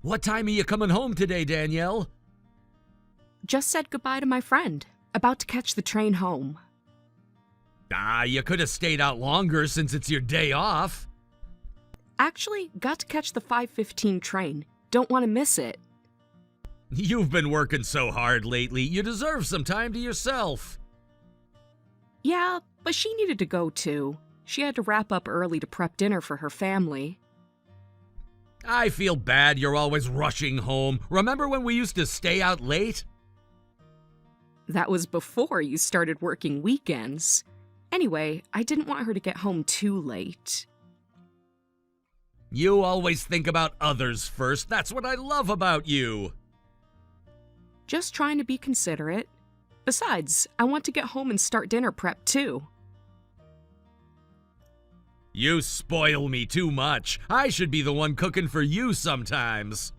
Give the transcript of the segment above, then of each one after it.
What time are you coming home today, Danielle? Just said goodbye to my friend. About to catch the train home. You could have stayed out longer since it's your day off. Actually, got to catch the 5:15 train. Don't want to miss it. You've been working so hard lately, you deserve some time to yourself. Yeah, but she needed to go too. She had to wrap up early to prep dinner for her family. I feel bad you're always rushing home. Remember when we used to stay out late? That was before you started working weekends. Anyway, I didn't want her to get home too late. You always think about others first. That's what I love about you. Just trying to be considerate. Besides, I want to get home and start dinner prep too. You spoil me too much. I should be the one cooking for you sometimes.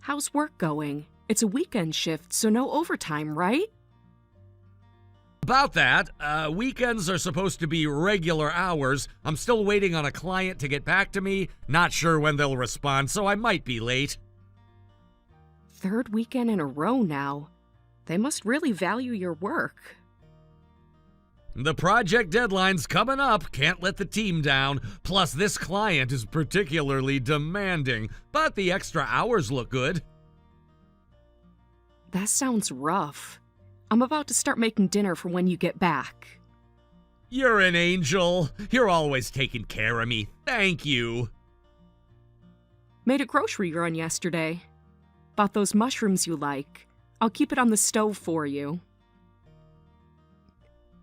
How's work going? It's a weekend shift, so no overtime, right? About that, weekends are supposed to be regular hours. I'm still waiting on a client to get back to me. Not sure when they'll respond, so I might be late. Third weekend in a row now. They must really value your work. The project deadline's coming up. Can't let the team down. Plus, this client is particularly demanding, but the extra hours look good. That sounds rough. I'm about to start making dinner for when you get back. You're an angel. You're always taking care of me. Thank you. Made a grocery run yesterday. Bought those mushrooms you like. I'll keep it on the stove for you.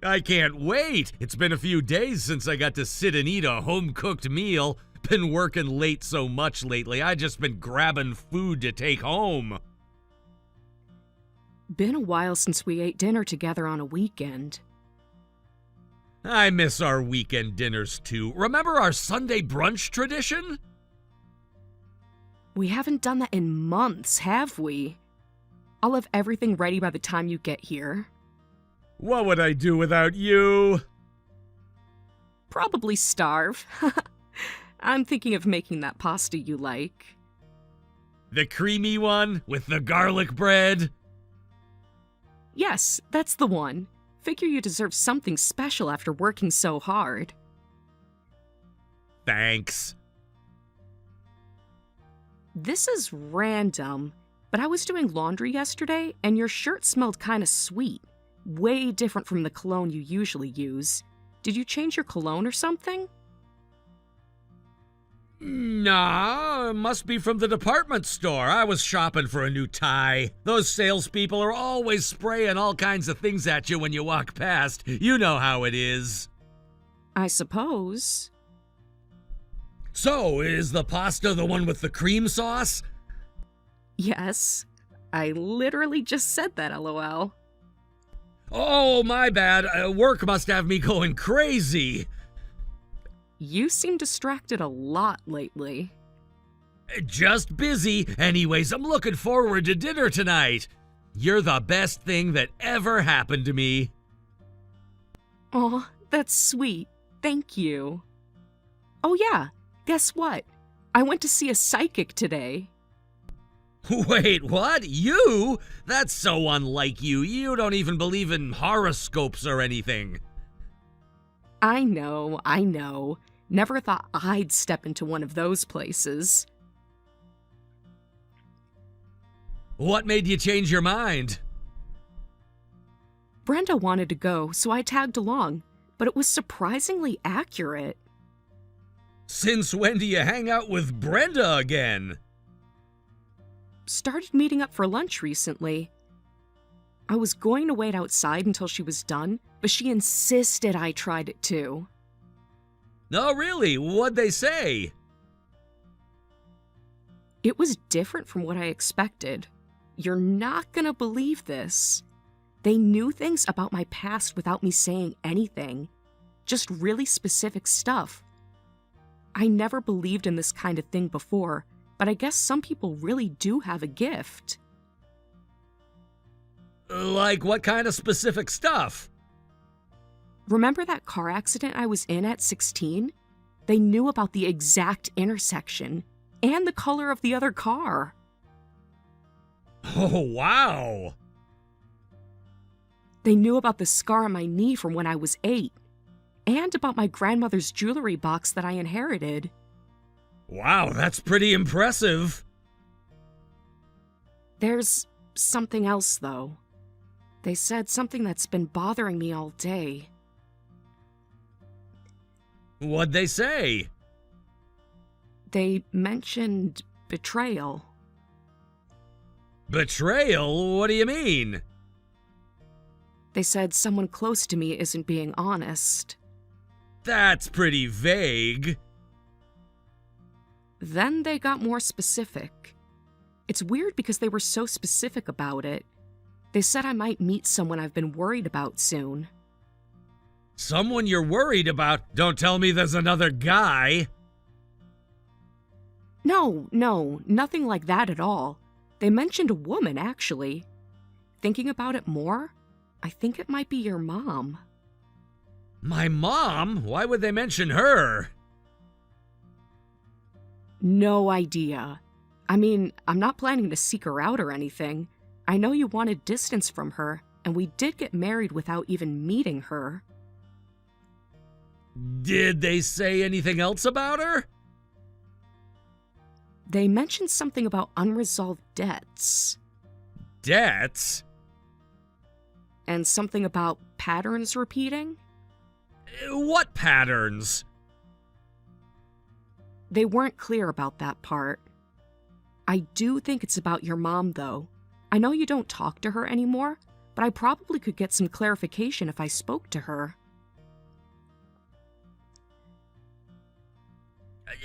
I can't wait. It's been a few days since I got to sit and eat a home-cooked meal. Been working late so much lately, I just been grabbing food to take home. Been a while since we ate dinner together on a weekend. I miss our weekend dinners too. Remember our Sunday brunch tradition? We haven't done that in months, have we? I'll have everything ready by the time you get here. What would I do without you? Probably starve. I'm thinking of making that pasta you like. The creamy one with the garlic bread? Yes, that's the one. Figure you deserve something special after working so hard. Thanks. This is random, but I was doing laundry yesterday and your shirt smelled kinda sweet. Way different from the cologne you usually use. Did you change your cologne or something? Nah, it must be from the department store. I was shopping for a new tie. Those salespeople are always spraying all kinds of things at you when you walk past. You know how it is. I suppose. So, is the pasta the one with the cream sauce? Yes. I literally just said that, LOL. Oh, my bad. Work must have me going crazy. You seem distracted a lot lately. Just busy. Anyways, I'm looking forward to dinner tonight. You're the best thing that ever happened to me. Aw, that's sweet. Thank you. Oh yeah, guess what? I went to see a psychic today. Wait, what? You? That's so unlike you. You don't even believe in horoscopes or anything. I know. Never thought I'd step into one of those places. What made you change your mind? Brenda wanted to go, so I tagged along, but it was surprisingly accurate. Since when do you hang out with Brenda again? Started meeting up for lunch recently. I was going to wait outside until she was done, but she insisted I tried it too. No, really? What'd they say? It was different from what I expected. You're not gonna believe this. They knew things about my past without me saying anything. Just really specific stuff. I never believed in this kind of thing before, but I guess some people really do have a gift. Like what kind of specific stuff? Remember that car accident I was in at 16? They knew about the exact intersection. and the color of the other car. Oh, wow! They knew about the scar on my knee from when I was 8, and about my grandmother's jewelry box that I inherited. Wow, that's pretty impressive. There's something else, though. They said something that's been bothering me all day. What'd they say? They mentioned betrayal. Betrayal? What do you mean? They said someone close to me isn't being honest. That's pretty vague. Then they got more specific. It's weird because they were so specific about it. They said I might meet someone I've been worried about soon. Someone you're worried about? Don't tell me there's another guy. No, nothing like that at all. They mentioned a woman, actually. Thinking about it more, I think it might be your mom. My mom? Why would they mention her? No idea. I mean, I'm not planning to seek her out or anything. I know you wanted distance from her, and we did get married without even meeting her. Did they say anything else about her? They mentioned something about unresolved debts. Debts? And something about patterns repeating? What patterns? They weren't clear about that part. I do think it's about your mom, though. I know you don't talk to her anymore, but I probably could get some clarification if I spoke to her.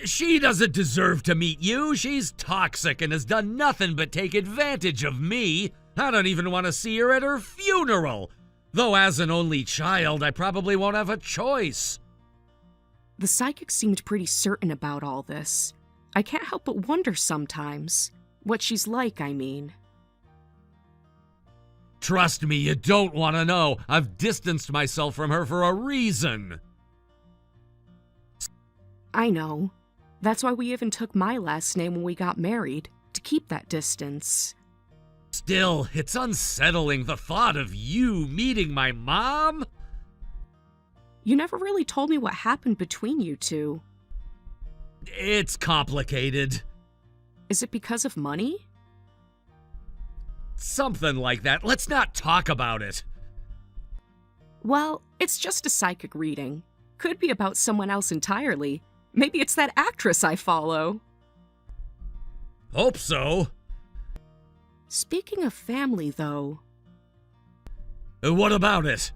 She doesn't deserve to meet you. She's toxic and has done nothing but take advantage of me. I don't even want to see her at her funeral. Though as an only child, I probably won't have a choice. The psychic seemed pretty certain about all this. I can't help but wonder sometimes. What she's like, I mean. Trust me, you don't want to know. I've distanced myself from her for a reason. I know. That's why we even took my last name when we got married, to keep that distance. Still, it's unsettling the thought of you meeting my mom. You never really told me what happened between you two. It's complicated. Is it because of money? Something like that. Let's not talk about it. Well, it's just a psychic reading. Could be about someone else entirely. Maybe it's that actress I follow. Hope so. Speaking of family, though. What about it?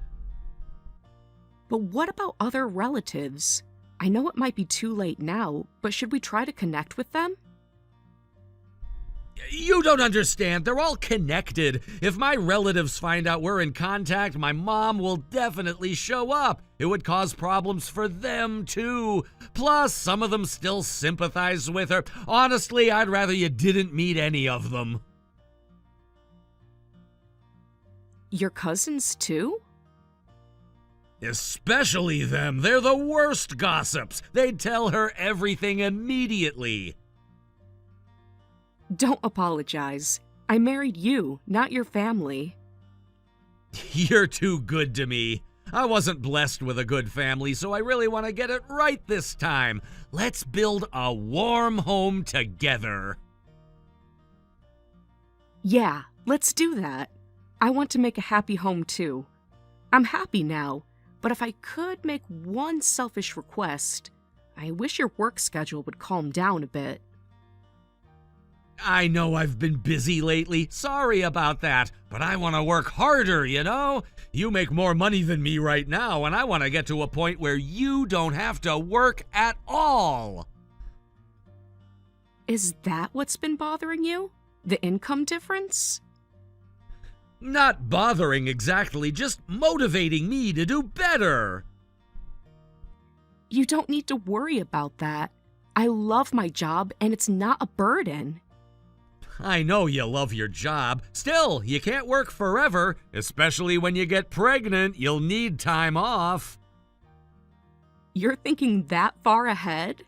But what about other relatives? I know it might be too late now, but should we try to connect with them? You don't understand. They're all connected. If my relatives find out we're in contact, my mom will definitely show up. It would cause problems for them, too. Plus, some of them still sympathize with her. Honestly, I'd rather you didn't meet any of them. Your cousins, too? Especially them. They're the worst gossips. They'd tell her everything immediately. Don't apologize. I married you, not your family. You're too good to me. I wasn't blessed with a good family, so I really want to get it right this time. Let's build a warm home together. Yeah, let's do that. I want to make a happy home too. I'm happy now, but if I could make one selfish request, I wish your work schedule would calm down a bit. I know I've been busy lately. Sorry about that, but I want to work harder, you know? You make more money than me right now, and I want to get to a point where you don't have to work at all. Is that what's been bothering you? The income difference? Not bothering exactly, just motivating me to do better. You don't need to worry about that. I love my job, and it's not a burden. I know you love your job. Still, you can't work forever, especially when you get pregnant. You'll need time off. You're thinking that far ahead?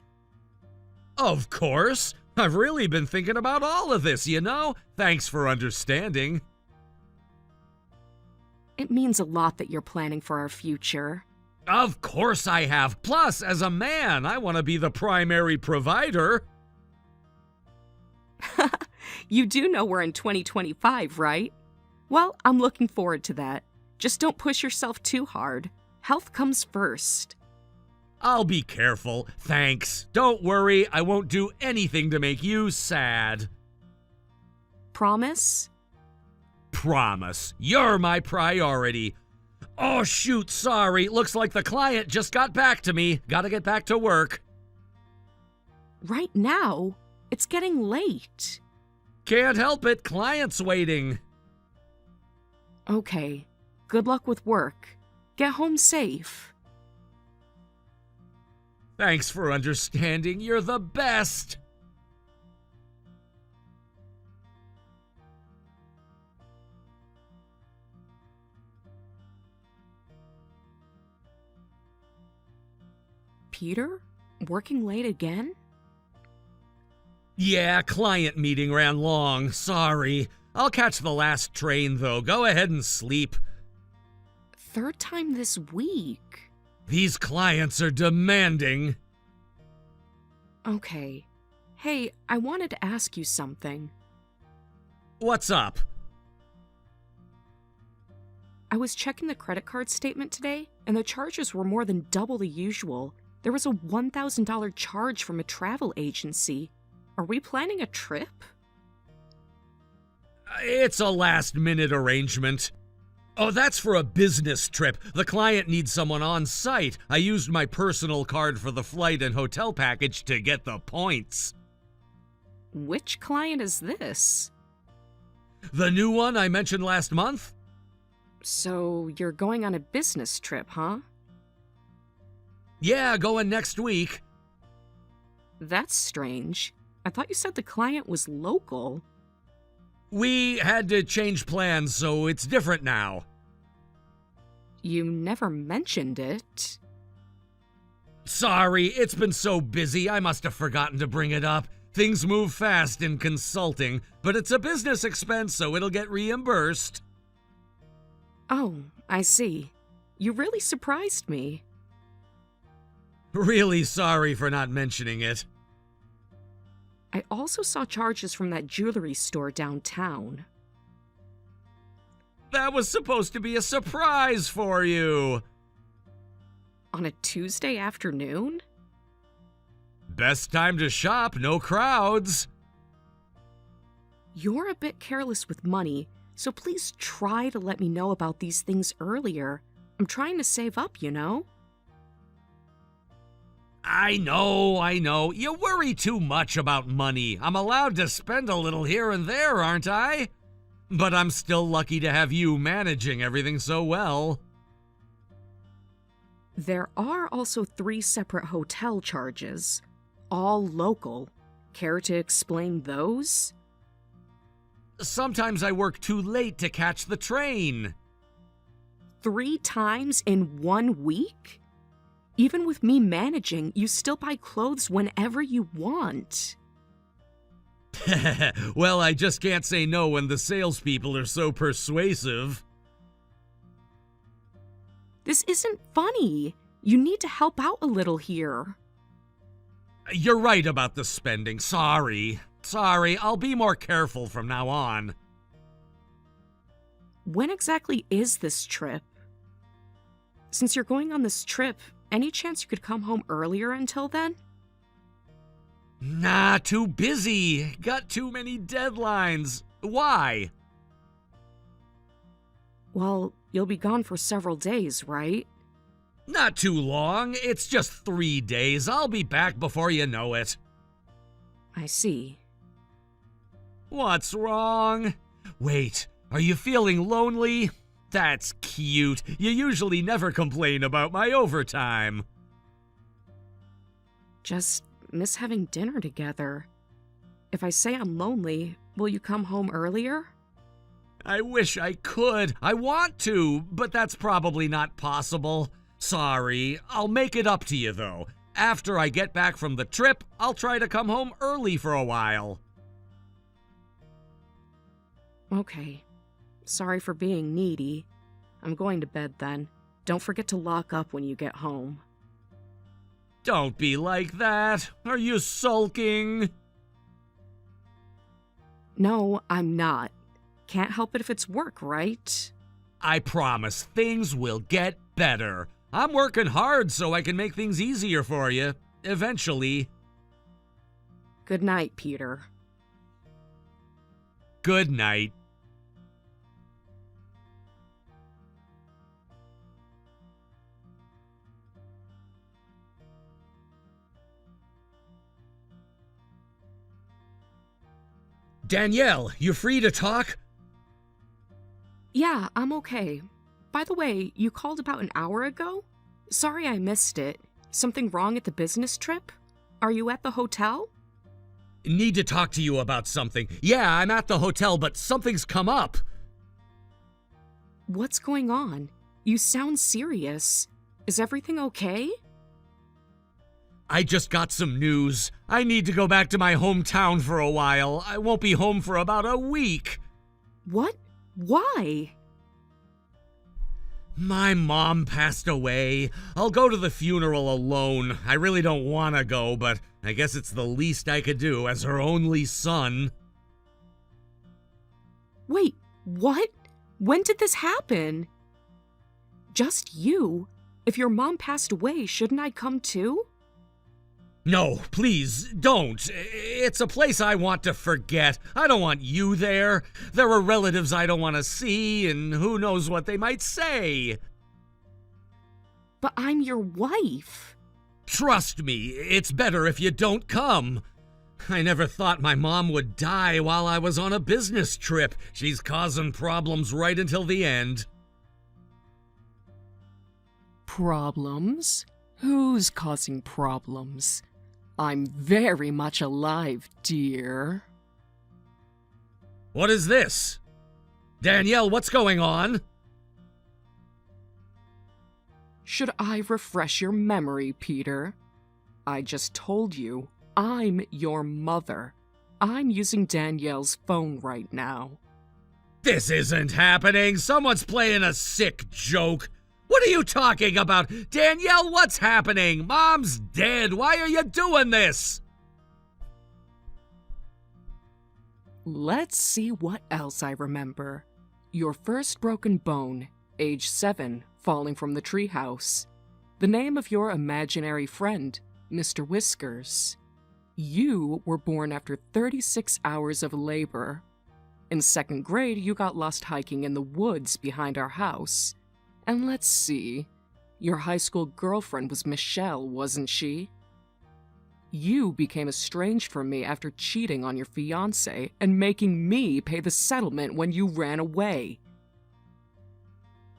Of course. I've really been thinking about all of this, you know? Thanks for understanding. It means a lot that you're planning for our future. Of course I have. Plus, as a man, I want to be the primary provider. You do know we're in 2025, right? Well, I'm looking forward to that. Just don't push yourself too hard. Health comes first. I'll be careful. Thanks. Don't worry, I won't do anything to make you sad. Promise? Promise. You're my priority. Oh, shoot, sorry. Looks like the client just got back to me. Gotta get back to work. Right now? It's getting late. Can't help it. Client's waiting. Okay. Good luck with work. Get home safe. Thanks for understanding. You're the best. Peter? Working late again? Yeah, client meeting ran long. Sorry. I'll catch the last train, though. Go ahead and sleep. Third time this week. These clients are demanding. Okay. Hey, I wanted to ask you something. What's up? I was checking the credit card statement today, and the charges were more than double the usual. There was a $1,000 charge from a travel agency. Are we planning a trip? It's a last-minute arrangement. Oh, that's for a business trip. The client needs someone on site. I used my personal card for the flight and hotel package to get the points. Which client is this? The new one I mentioned last month? So, you're going on a business trip, huh? Yeah, going next week. That's strange. I thought you said the client was local. We had to change plans, so it's different now. You never mentioned it. Sorry, it's been so busy, I must have forgotten to bring it up. Things move fast in consulting, but it's a business expense, so it'll get reimbursed. Oh, I see. You really surprised me. Really sorry for not mentioning it. I also saw charges from that jewelry store downtown. That was supposed to be a surprise for you. On a Tuesday afternoon? Best time to shop, no crowds. You're a bit careless with money, so please try to let me know about these things earlier. I'm trying to save up, you know? I know. You worry too much about money. I'm allowed to spend a little here and there, aren't I? But I'm still lucky to have you managing everything so well. There are also 3 separate hotel charges, all local. Care to explain those? Sometimes I work too late to catch the train. 3 times in 1 week? Even with me managing, you still buy clothes whenever you want. Well, I just can't say no when the salespeople are so persuasive. This isn't funny. You need to help out a little here. You're right about the spending. Sorry, I'll be more careful from now on. When exactly is this trip? Since you're going on this trip, any chance you could come home earlier until then? Nah, too busy. Got too many deadlines. Why? Well, you'll be gone for several days, right? Not too long. It's just 3 days. I'll be back before you know it. I see. What's wrong? Wait, are you feeling lonely? That's cute. You usually never complain about my overtime. Just miss having dinner together. If I say I'm lonely, will you come home earlier? I wish I could. I want to, but that's probably not possible. Sorry. I'll make it up to you, though. after I get back from the trip, I'll try to come home early for a while. Okay. Sorry for being needy. I'm going to bed then. Don't forget to lock up when you get home. Don't be like that. Are you sulking? No, I'm not. Can't help it if it's work, right? I promise things will get better. I'm working hard so I can make things easier for you. Eventually. Good night, Peter. Good night. Danielle, you free to talk? Yeah, I'm okay. By the way, you called about an hour ago? Sorry I missed it. Something wrong at the business trip? Are you at the hotel? Need to talk to you about something. Yeah, I'm at the hotel, but something's come up. What's going on? You sound serious. Is everything okay? I just got some news. I need to go back to my hometown for a while. I won't be home for about a week. What? Why? My mom passed away. I'll go to the funeral alone. I really don't want to go, but I guess it's the least I could do as her only son. Wait, what? When did this happen? Just you? If your mom passed away, shouldn't I come too? No, please, don't. It's a place I want to forget. I don't want you there. There are relatives I don't want to see, and who knows what they might say. But I'm your wife. Trust me, it's better if you don't come. I never thought my mom would die while I was on a business trip. She's causing problems right until the end. Problems? Who's causing problems? I'm very much alive, dear. What is this? Danielle, what's going on? Should I refresh your memory, Peter? I just told you, I'm your mother. I'm using Danielle's phone right now. This isn't happening. Someone's playing a sick joke. What are you talking about? Danielle, what's happening? Mom's dead. Why are you doing this? Let's see what else I remember. Your first broken bone, age 7, falling from the treehouse. The name of your imaginary friend, Mr. Whiskers. You were born after 36 hours of labor. In 2nd grade, you got lost hiking in the woods behind our house. And let's see, your high school girlfriend was Michelle, wasn't she? You became estranged from me after cheating on your fiancé and making me pay the settlement when you ran away.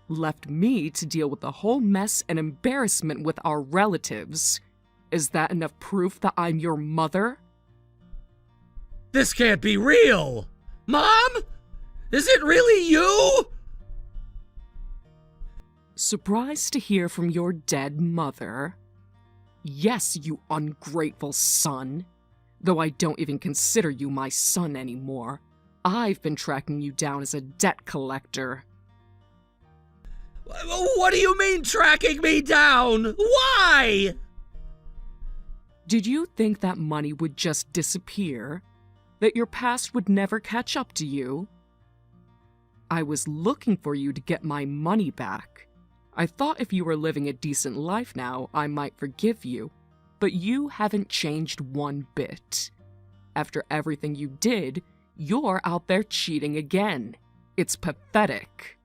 Left me to deal with the whole mess and embarrassment with our relatives. Is that enough proof that I'm your mother? This can't be real. Mom? Is it really you? Surprised to hear from your dead mother. Yes, you ungrateful son. Though I don't even consider you my son anymore. I've been tracking you down as a debt collector. What do you mean tracking me down? Why? Did you think that money would just disappear? That your past would never catch up to you? I was looking for you to get my money back. I thought if you were living a decent life now, I might forgive you, but you haven't changed one bit. After everything you did, you're out there cheating again. It's pathetic.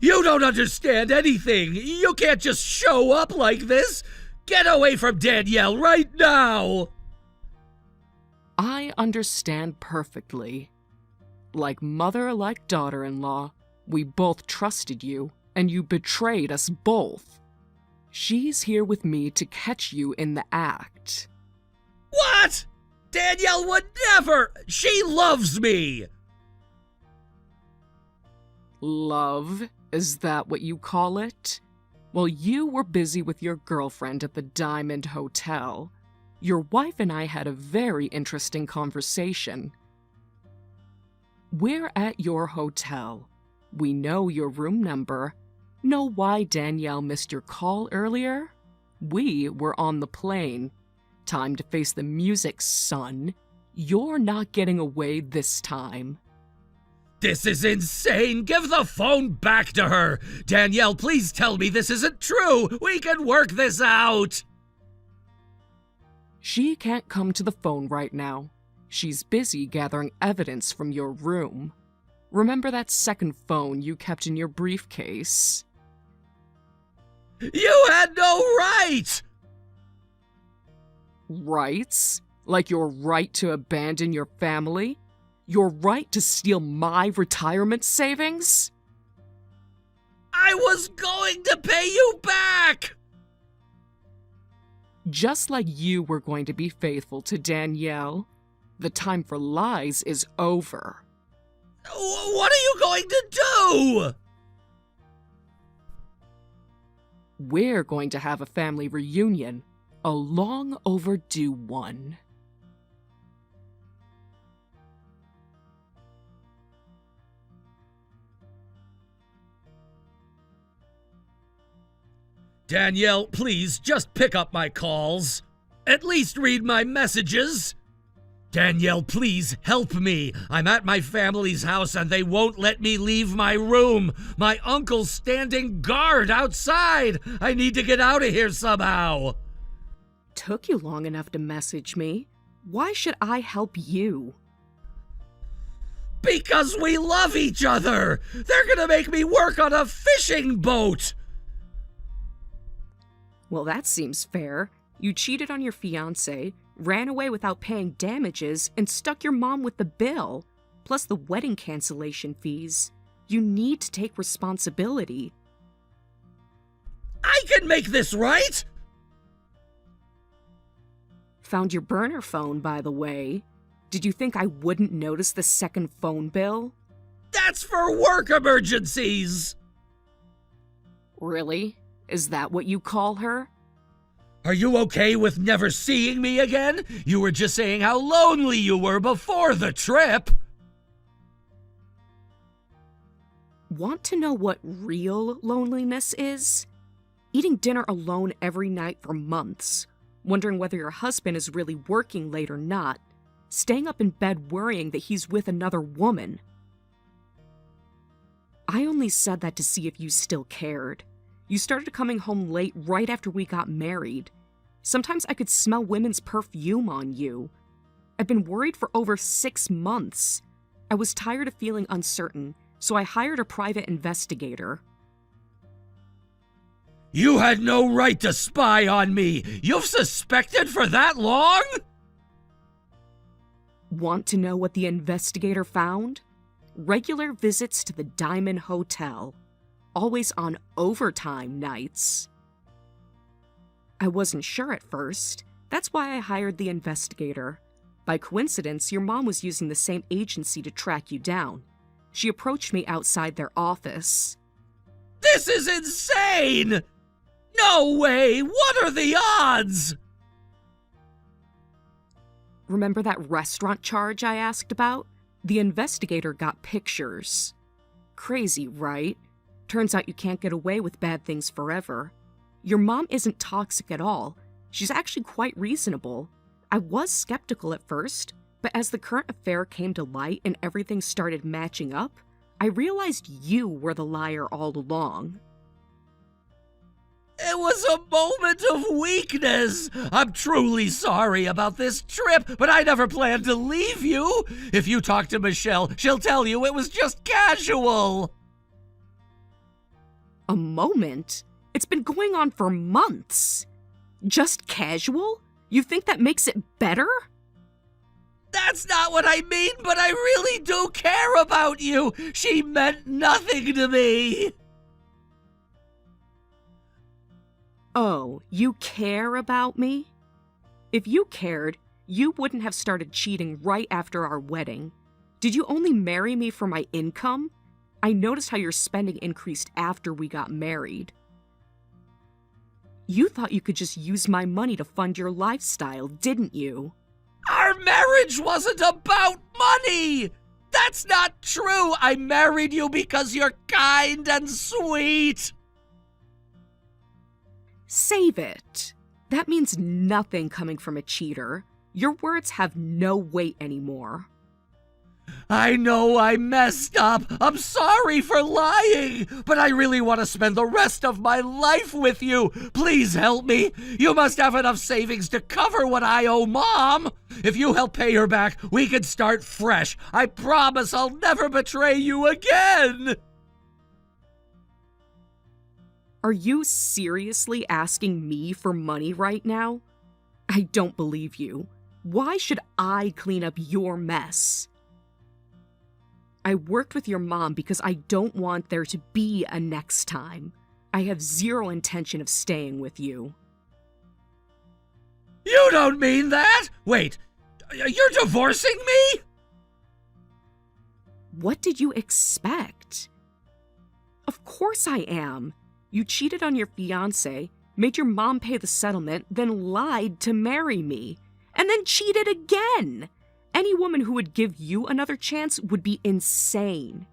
You don't understand anything. You can't just show up like this. Get away from Danielle right now. I understand perfectly. Like mother, like daughter-in-law, we both trusted you, and you betrayed us both. She's here with me to catch you in the act. What? Danielle would never! She loves me! Love? Is that what you call it? While you were busy with your girlfriend at the Diamond Hotel, your wife and I had a very interesting conversation. We're at your hotel. We know your room number. Know why Danielle missed your call earlier? We were on the plane. Time to face the music, son. You're not getting away this time. This is insane! Give the phone back to her! Danielle, please tell me this isn't true! We can work this out! She can't come to the phone right now. She's busy gathering evidence from your room. Remember that second phone you kept in your briefcase? You had no right! Rights? Like your right to abandon your family? Your right to steal my retirement savings? I was going to pay you back! Just like you were going to be faithful to Danielle, the time for lies is over. What are you going to do? We're going to have a family reunion, a long overdue one. Danielle, please, just pick up my calls. At least read my messages. Danielle, please, help me. I'm at my family's house and they won't let me leave my room. My uncle's standing guard outside. I need to get out of here somehow. Took you long enough to message me. Why should I help you? Because we love each other. They're gonna make me work on a fishing boat. Well, that seems fair. You cheated on your fiancé, ran away without paying damages, and stuck your mom with the bill, plus the wedding cancellation fees. You need to take responsibility. I can make this right! Found your burner phone, by the way. Did you think I wouldn't notice the second phone bill? That's for work emergencies! Really? Is that what you call her? Are you okay with never seeing me again? You were just saying how lonely you were before the trip. Want to know what real loneliness is? Eating dinner alone every night for months, wondering whether your husband is really working late or not, staying up in bed worrying that he's with another woman. I only said that to see if you still cared. You started coming home late right after we got married. Sometimes I could smell women's perfume on you. I've been worried for over 6 months. I was tired of feeling uncertain, so I hired a private investigator. You had no right to spy on me! You've suspected for that long? Want to know what the investigator found? Regular visits to the Diamond Hotel. Always on overtime nights. I wasn't sure at first. That's why I hired the investigator. By coincidence, your mom was using the same agency to track you down. She approached me outside their office. This is insane! No way! What are the odds? Remember that restaurant charge I asked about? The investigator got pictures. Crazy, right? Turns out you can't get away with bad things forever. Your mom isn't toxic at all. She's actually quite reasonable. I was skeptical at first, but as the current affair came to light and everything started matching up, I realized you were the liar all along. It was a moment of weakness. I'm truly sorry about this trip, but I never planned to leave you. If you talk to Michelle, she'll tell you it was just casual. A moment? It's been going on for months. Just casual? You think that makes it better? That's not what I mean, but I really do care about you. She meant nothing to me. Oh, you care about me? If you cared, you wouldn't have started cheating right after our wedding. Did you only marry me for my income? I noticed how your spending increased after we got married. You thought you could just use my money to fund your lifestyle, didn't you? Our marriage wasn't about money! That's not true! I married you because you're kind and sweet! Save it. That means nothing coming from a cheater. Your words have no weight anymore. I know I messed up. I'm sorry for lying, but I really want to spend the rest of my life with you. Please help me. You must have enough savings to cover what I owe Mom. If you help pay her back, we can start fresh. I promise I'll never betray you again. Are you seriously asking me for money right now? I don't believe you. Why should I clean up your mess? I worked with your mom because I don't want there to be a next time. I have zero intention of staying with you. You don't mean that! Wait, you're divorcing me? What did you expect? Of course I am. You cheated on your fiancé, made your mom pay the settlement, then lied to marry me, and then cheated again. Any woman who would give you another chance would be insane.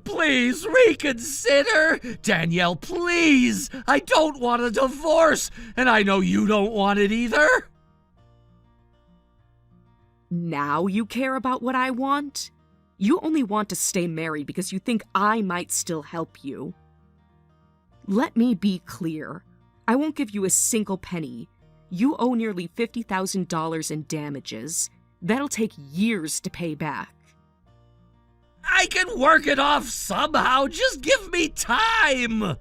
Please reconsider! Danielle, please! I don't want a divorce, and I know you don't want it either! Now you care about what I want? You only want to stay married because you think I might still help you. Let me be clear. I won't give you a single penny. You owe nearly $50,000 in damages. That'll take years to pay back. I can work it off somehow. Just give me time.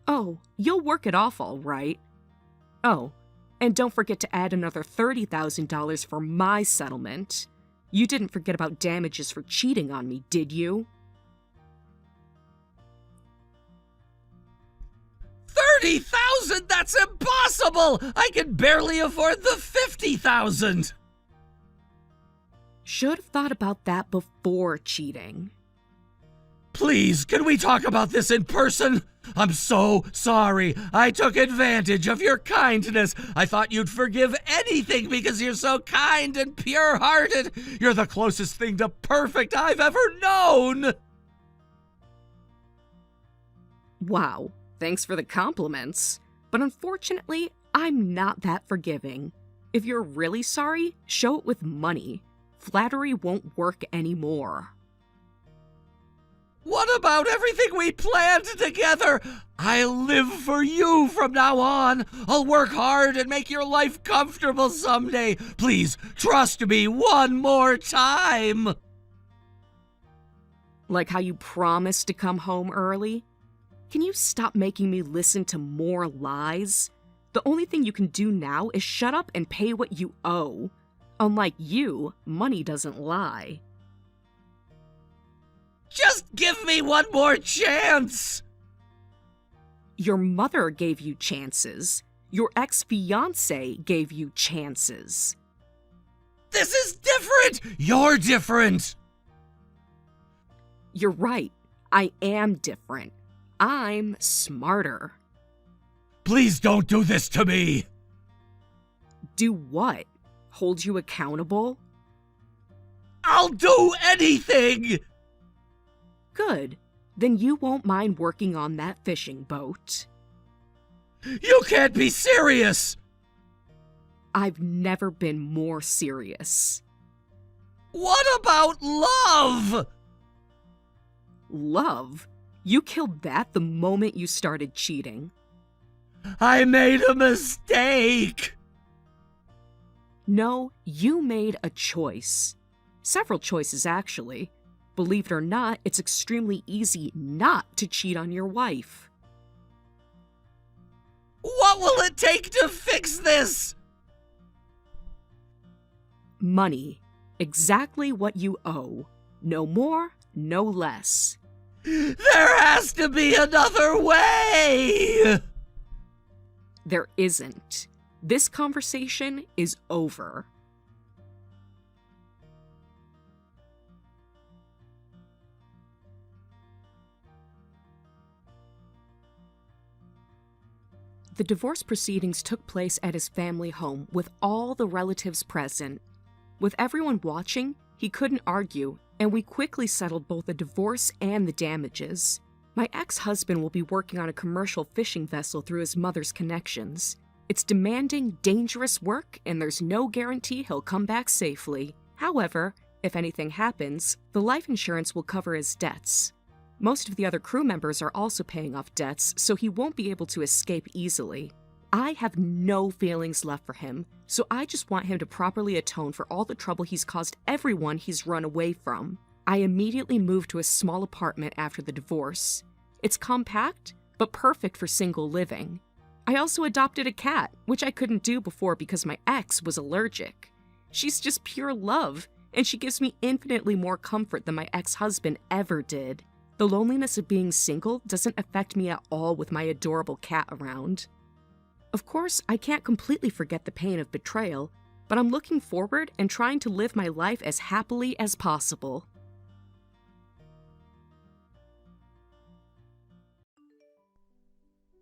Oh, you'll work it off all right. Oh, and don't forget to add another $30,000 for my settlement. You didn't forget about damages for cheating on me, did you? 30,000? That's impossible! I can barely afford the 50,000! Should have thought about that before cheating. Please, can we talk about this in person? I'm so sorry. I took advantage of your kindness. I thought you'd forgive anything because you're so kind and pure-hearted. You're the closest thing to perfect I've ever known. Wow, thanks for the compliments. But unfortunately, I'm not that forgiving. If you're really sorry, show it with money. Flattery won't work anymore. What about everything we planned together? I'll live for you from now on. I'll work hard and make your life comfortable someday. Please, trust me one more time. Like how you promised to come home early? Can you stop making me listen to more lies? The only thing you can do now is shut up and pay what you owe. Unlike you, money doesn't lie. Just give me one more chance! Your mother gave you chances. Your ex-fiancé gave you chances. This is different! You're different! You're right. I am different. I'm smarter. Please don't do this to me! Do what? Hold you accountable? I'll do anything! Good. Then you won't mind working on that fishing boat. You can't be serious! I've never been more serious. What about love? Love? You killed that the moment you started cheating. I made a mistake! No, you made a choice. Several choices, actually. Believe it or not, it's extremely easy not to cheat on your wife. What will it take to fix this? Money. Exactly what you owe. No more, no less. There has to be another way! There isn't. This conversation is over. The divorce proceedings took place at his family home with all the relatives present. With everyone watching, he couldn't argue, and we quickly settled both the divorce and the damages. My ex-husband will be working on a commercial fishing vessel through his mother's connections. It's demanding, dangerous work, and there's no guarantee he'll come back safely. However, if anything happens, the life insurance will cover his debts. Most of the other crew members are also paying off debts, so he won't be able to escape easily. I have no feelings left for him, so I just want him to properly atone for all the trouble he's caused everyone he's run away from. I immediately moved to a small apartment after the divorce. It's compact, but perfect for single living. I also adopted a cat, which I couldn't do before because my ex was allergic. She's just pure love, and she gives me infinitely more comfort than my ex-husband ever did. The loneliness of being single doesn't affect me at all with my adorable cat around. Of course, I can't completely forget the pain of betrayal, but I'm looking forward and trying to live my life as happily as possible.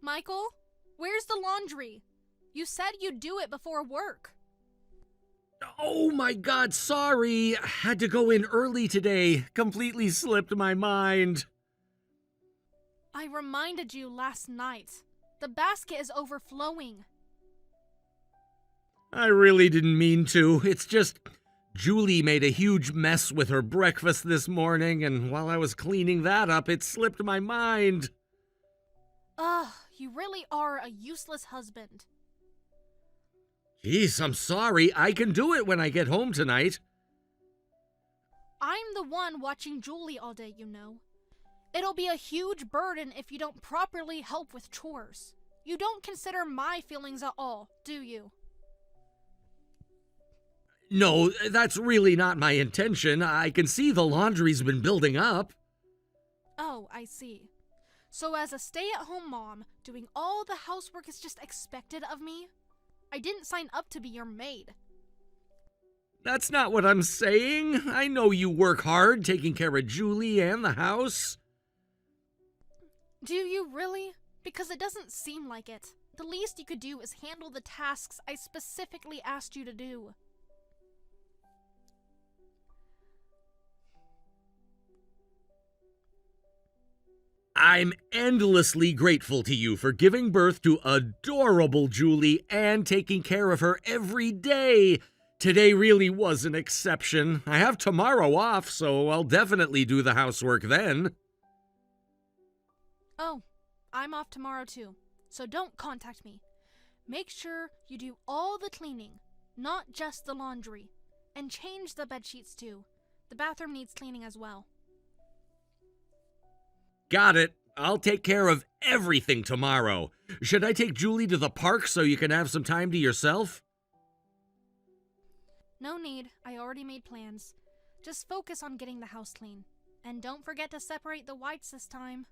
Michael, where's the laundry? You said you'd do it before work. Oh my god, sorry. Had to go in early today. Completely slipped my mind. I reminded you last night. The basket is overflowing. I really didn't mean to. It's just Julie made a huge mess with her breakfast this morning, and while I was cleaning that up, it slipped my mind. Ugh, you really are a useless husband. Jeez, I'm sorry. I can do it when I get home tonight. I'm the one watching Julie all day, you know. It'll be a huge burden if you don't properly help with chores. You don't consider my feelings at all, do you? No, that's really not my intention. I can see the laundry's been building up. Oh, I see. So as a stay-at-home mom, doing all the housework is just expected of me? I didn't sign up to be your maid. That's not what I'm saying. I know you work hard taking care of Julie and the house. Do you really? Because it doesn't seem like it. The least you could do is handle the tasks I specifically asked you to do. I'm endlessly grateful to you for giving birth to adorable Julie and taking care of her every day. Today really was an exception. I have tomorrow off, so I'll definitely do the housework then. Oh, I'm off tomorrow too, so don't contact me. Make sure you do all the cleaning, not just the laundry, and change the bedsheets too. The bathroom needs cleaning as well. Got it. I'll take care of everything tomorrow. Should I take Julie to the park so you can have some time to yourself? No need, I already made plans. Just focus on getting the house clean. And don't forget to separate the whites this time.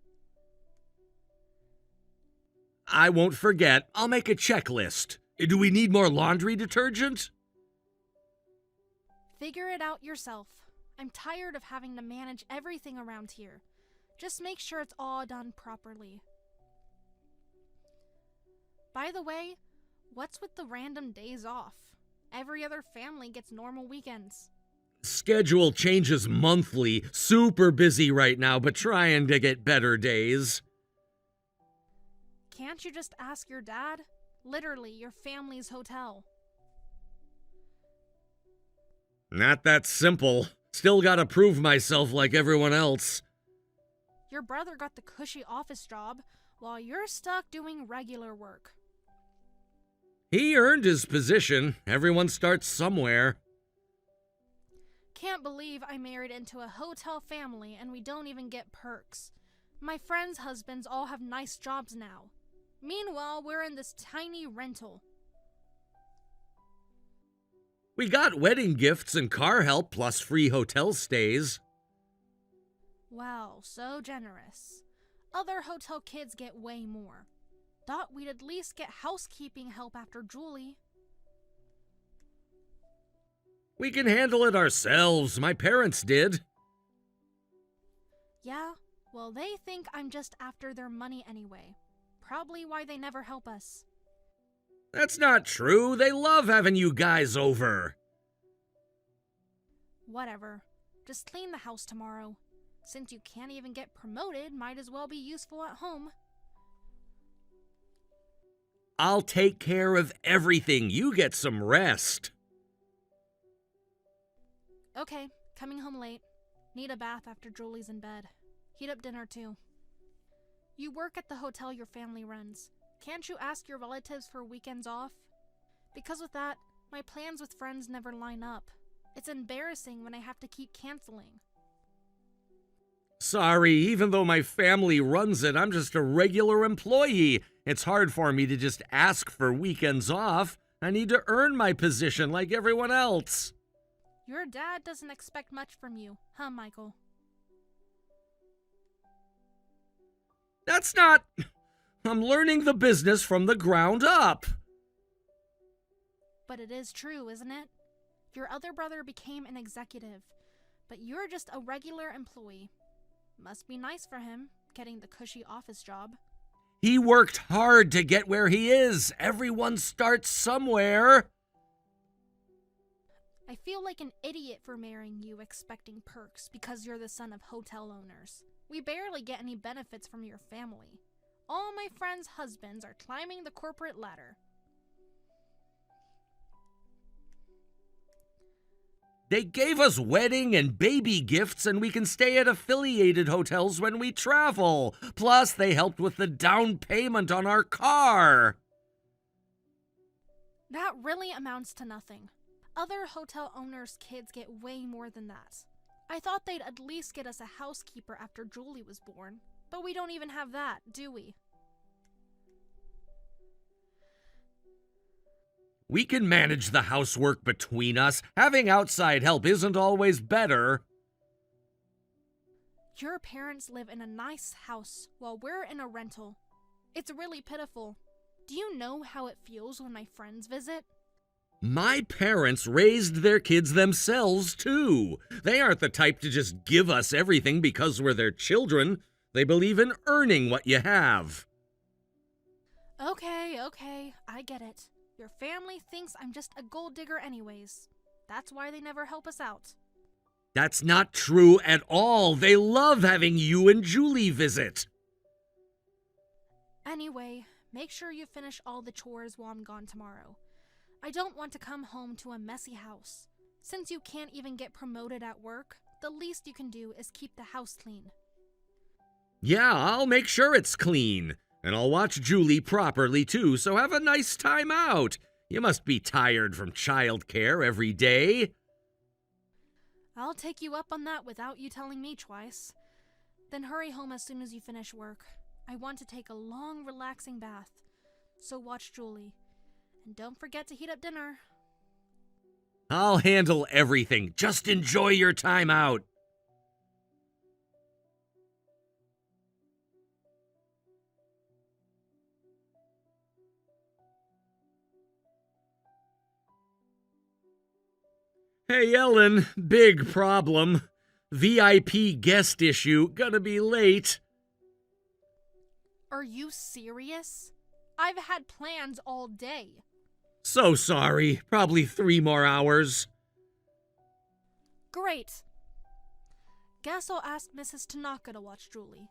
I won't forget. I'll make a checklist. Do we need more laundry detergent? Figure it out yourself. I'm tired of having to manage everything around here. Just make sure it's all done properly. By the way, what's with the random days off? Every other family gets normal weekends. Schedule changes monthly. Super busy right now, but trying to get better days. Can't you just ask your dad? Literally, your family's hotel. Not that simple. Still gotta prove myself like everyone else. Your brother got the cushy office job, while you're stuck doing regular work. He earned his position. Everyone starts somewhere. Can't believe I married into a hotel family and we don't even get perks. My friends' husbands all have nice jobs now. Meanwhile, we're in this tiny rental. We got wedding gifts and car help plus free hotel stays. Wow, so generous. Other hotel kids get way more. Thought we'd at least get housekeeping help after Julie. We can handle it ourselves. My parents did. Yeah, well, they think I'm just after their money anyway. Probably why they never help us. That's not true. They love having you guys over. Whatever. Just clean the house tomorrow. Since you can't even get promoted, might as well be useful at home. I'll take care of everything. You get some rest. Okay, coming home late. Need a bath after Julie's in bed. Heat up dinner too. You work at the hotel your family runs. Can't you ask your relatives for weekends off? Because with that, my plans with friends never line up. It's embarrassing when I have to keep canceling. Sorry, even though my family runs it, I'm just a regular employee. It's hard for me to just ask for weekends off. I need to earn my position like everyone else. Your dad doesn't expect much from you, huh, Michael? That's not... I'm learning the business from the ground up. But it is true, isn't it? Your other brother became an executive, but you're just a regular employee. Must be nice for him, getting the cushy office job. He worked hard to get where he is. Everyone starts somewhere. I feel like an idiot for marrying you expecting perks because you're the son of hotel owners. We barely get any benefits from your family. All my friends' husbands are climbing the corporate ladder. They gave us wedding and baby gifts, and we can stay at affiliated hotels when we travel. Plus, they helped with the down payment on our car. That really amounts to nothing. Other hotel owners' kids get way more than that. I thought they'd at least get us a housekeeper after Julie was born, but we don't even have that, do we? We can manage the housework between us. Having outside help isn't always better. Your parents live in a nice house while we're in a rental. It's really pitiful. Do you know how it feels when my friends visit? My parents raised their kids themselves, too. They aren't the type to just give us everything because we're their children. They believe in earning what you have. Okay, I get it. Your family thinks I'm just a gold digger anyways. That's why they never help us out. That's not true at all. They love having you and Julie visit. Anyway, make sure you finish all the chores while I'm gone tomorrow. I don't want to come home to a messy house. Since you can't even get promoted at work, the least you can do is keep the house clean. Yeah, I'll make sure it's clean. And I'll watch Julie properly, too, so have a nice time out. You must be tired from childcare every day. I'll take you up on that without you telling me twice. Then hurry home as soon as you finish work. I want to take a long, relaxing bath. So watch Julie. And don't forget to heat up dinner. I'll handle everything. Just enjoy your time out. Hey, Ellen, big problem. VIP guest issue, gonna be late. Are you serious? I've had plans all day. So sorry, probably 3 more hours. Great. Guess I'll ask Mrs. Tanaka to watch Julie.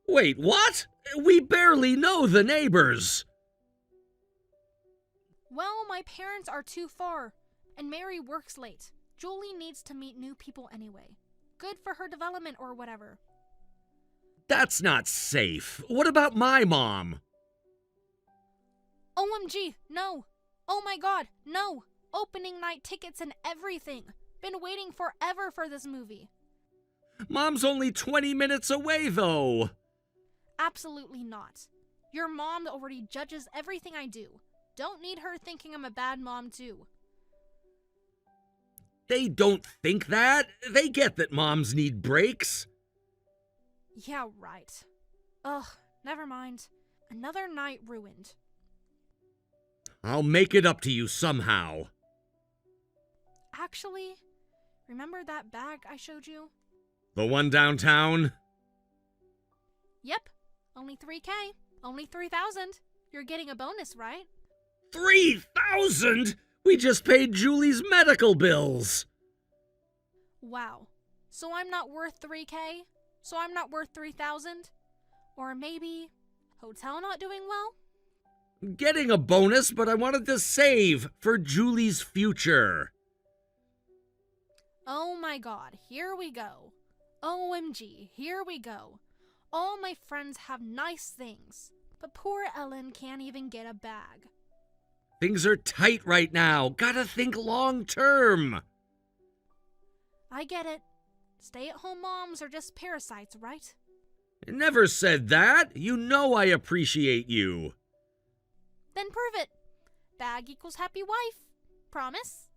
Wait, what? We barely know the neighbors. Well, my parents are too far, and Mary works late. Julie needs to meet new people anyway. Good for her development or whatever. That's not safe. What about my mom? OMG, no. Oh my god, no. Opening night tickets and everything. Been waiting forever for this movie. Mom's only 20 minutes away, though. Absolutely not. Your mom already judges everything I do. Don't need her thinking I'm a bad mom, too. They don't think that. They get that moms need breaks. Yeah, right. Ugh, never mind. Another night ruined. I'll make it up to you somehow. Actually, remember that bag I showed you? The one downtown? Yep. Only $3,000. Only $3,000. You're getting a bonus, right? 3,000? We just paid Julie's medical bills. Wow. So I'm not worth 3K? So I'm not worth 3,000? Or maybe hotel not doing well? Getting a bonus, but I wanted to save for Julie's future. Oh my god, here we go. OMG, here we go. All my friends have nice things, but poor Ellen can't even get a bag. Things are tight right now. Gotta think long term. I get it. Stay-at-home moms are just parasites, right? Never said that. You know I appreciate you. Then prove it. Bag equals happy wife. Promise?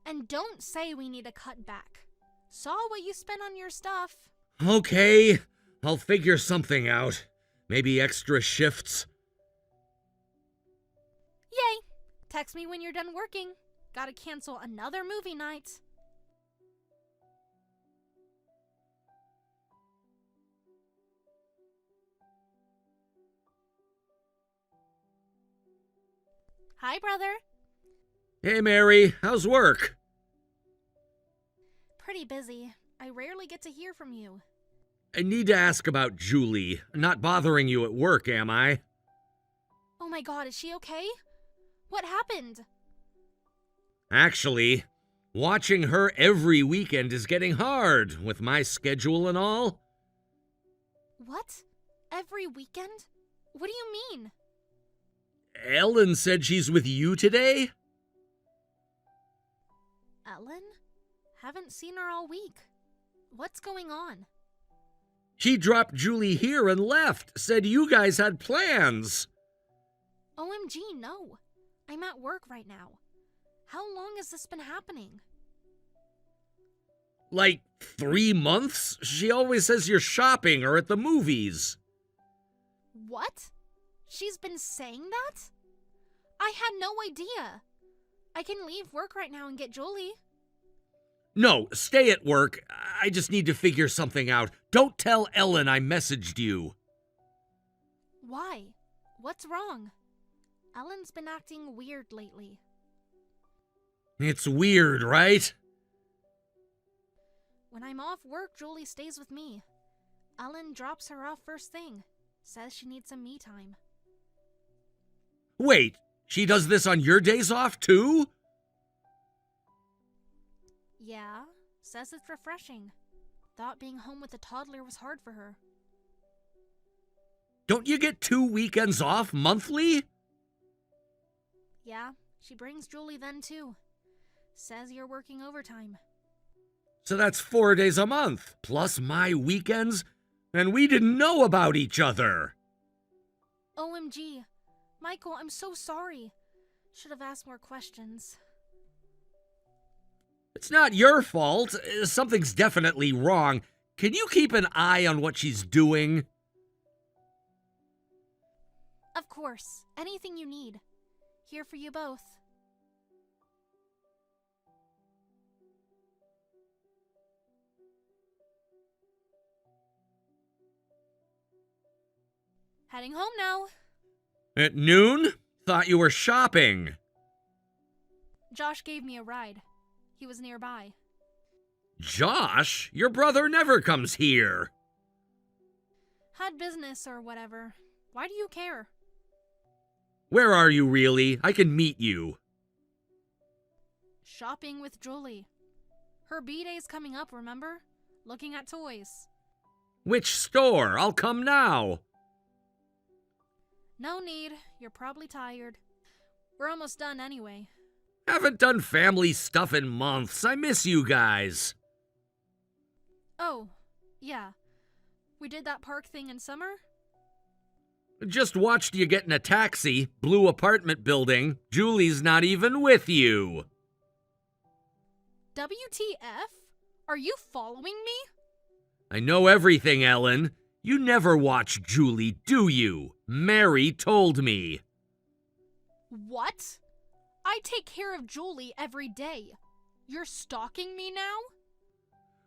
And don't say we need to cut back. Saw what you spent on your stuff. Okay, I'll figure something out. Maybe extra shifts. Yay! Text me when you're done working. Gotta cancel another movie night. Hi, brother. Hey, Mary, how's work? Pretty busy. I rarely get to hear from you. I need to ask about Julie. Not bothering you at work, am I? Oh my god, is she okay? What happened? Actually, watching her every weekend is getting hard, with my schedule and all. What? Every weekend? What do you mean? Ellen said she's with you today? Ellen? Haven't seen her all week. What's going on? She dropped Julie here and left, said you guys had plans. OMG, no. I'm at work right now. How long has this been happening? Like 3 months? She always says you're shopping or at the movies. What? She's been saying that? I had no idea. I can leave work right now and get Julie. No, stay at work. I just need to figure something out. Don't tell Ellen I messaged you. Why? What's wrong? Ellen's been acting weird lately. It's weird, right? When I'm off work, Julie stays with me. Ellen drops her off first thing. Says she needs some me time. Wait, she does this on your days off too? Yeah, says it's refreshing. Thought being home with a toddler was hard for her. Don't you get 2 weekends off monthly? Yeah, she brings Julie then too. Says you're working overtime. So that's 4 days a month, plus my weekends, and we didn't know about each other. OMG. Michael, I'm so sorry. Should have asked more questions. It's not your fault. Something's definitely wrong. Can you keep an eye on what she's doing? Of course. Anything you need. Here for you both. Heading home now. At noon? Thought you were shopping. Josh gave me a ride. He was nearby. Josh? Your brother never comes here. Had business or whatever. Why do you care? Where are you really? I can meet you. Shopping with Julie. Her B-day's coming up, remember? Looking at toys. Which store? I'll come now. No need. You're probably tired. We're almost done anyway. Haven't done family stuff in months. I miss you guys. Oh, yeah. We did that park thing in summer? Just watched you get in a taxi, blue apartment building. Julie's not even with you. WTF? Are you following me? I know everything, Ellen. You never watch Julie, do you? Mary told me. What? I take care of Julie every day. You're stalking me now?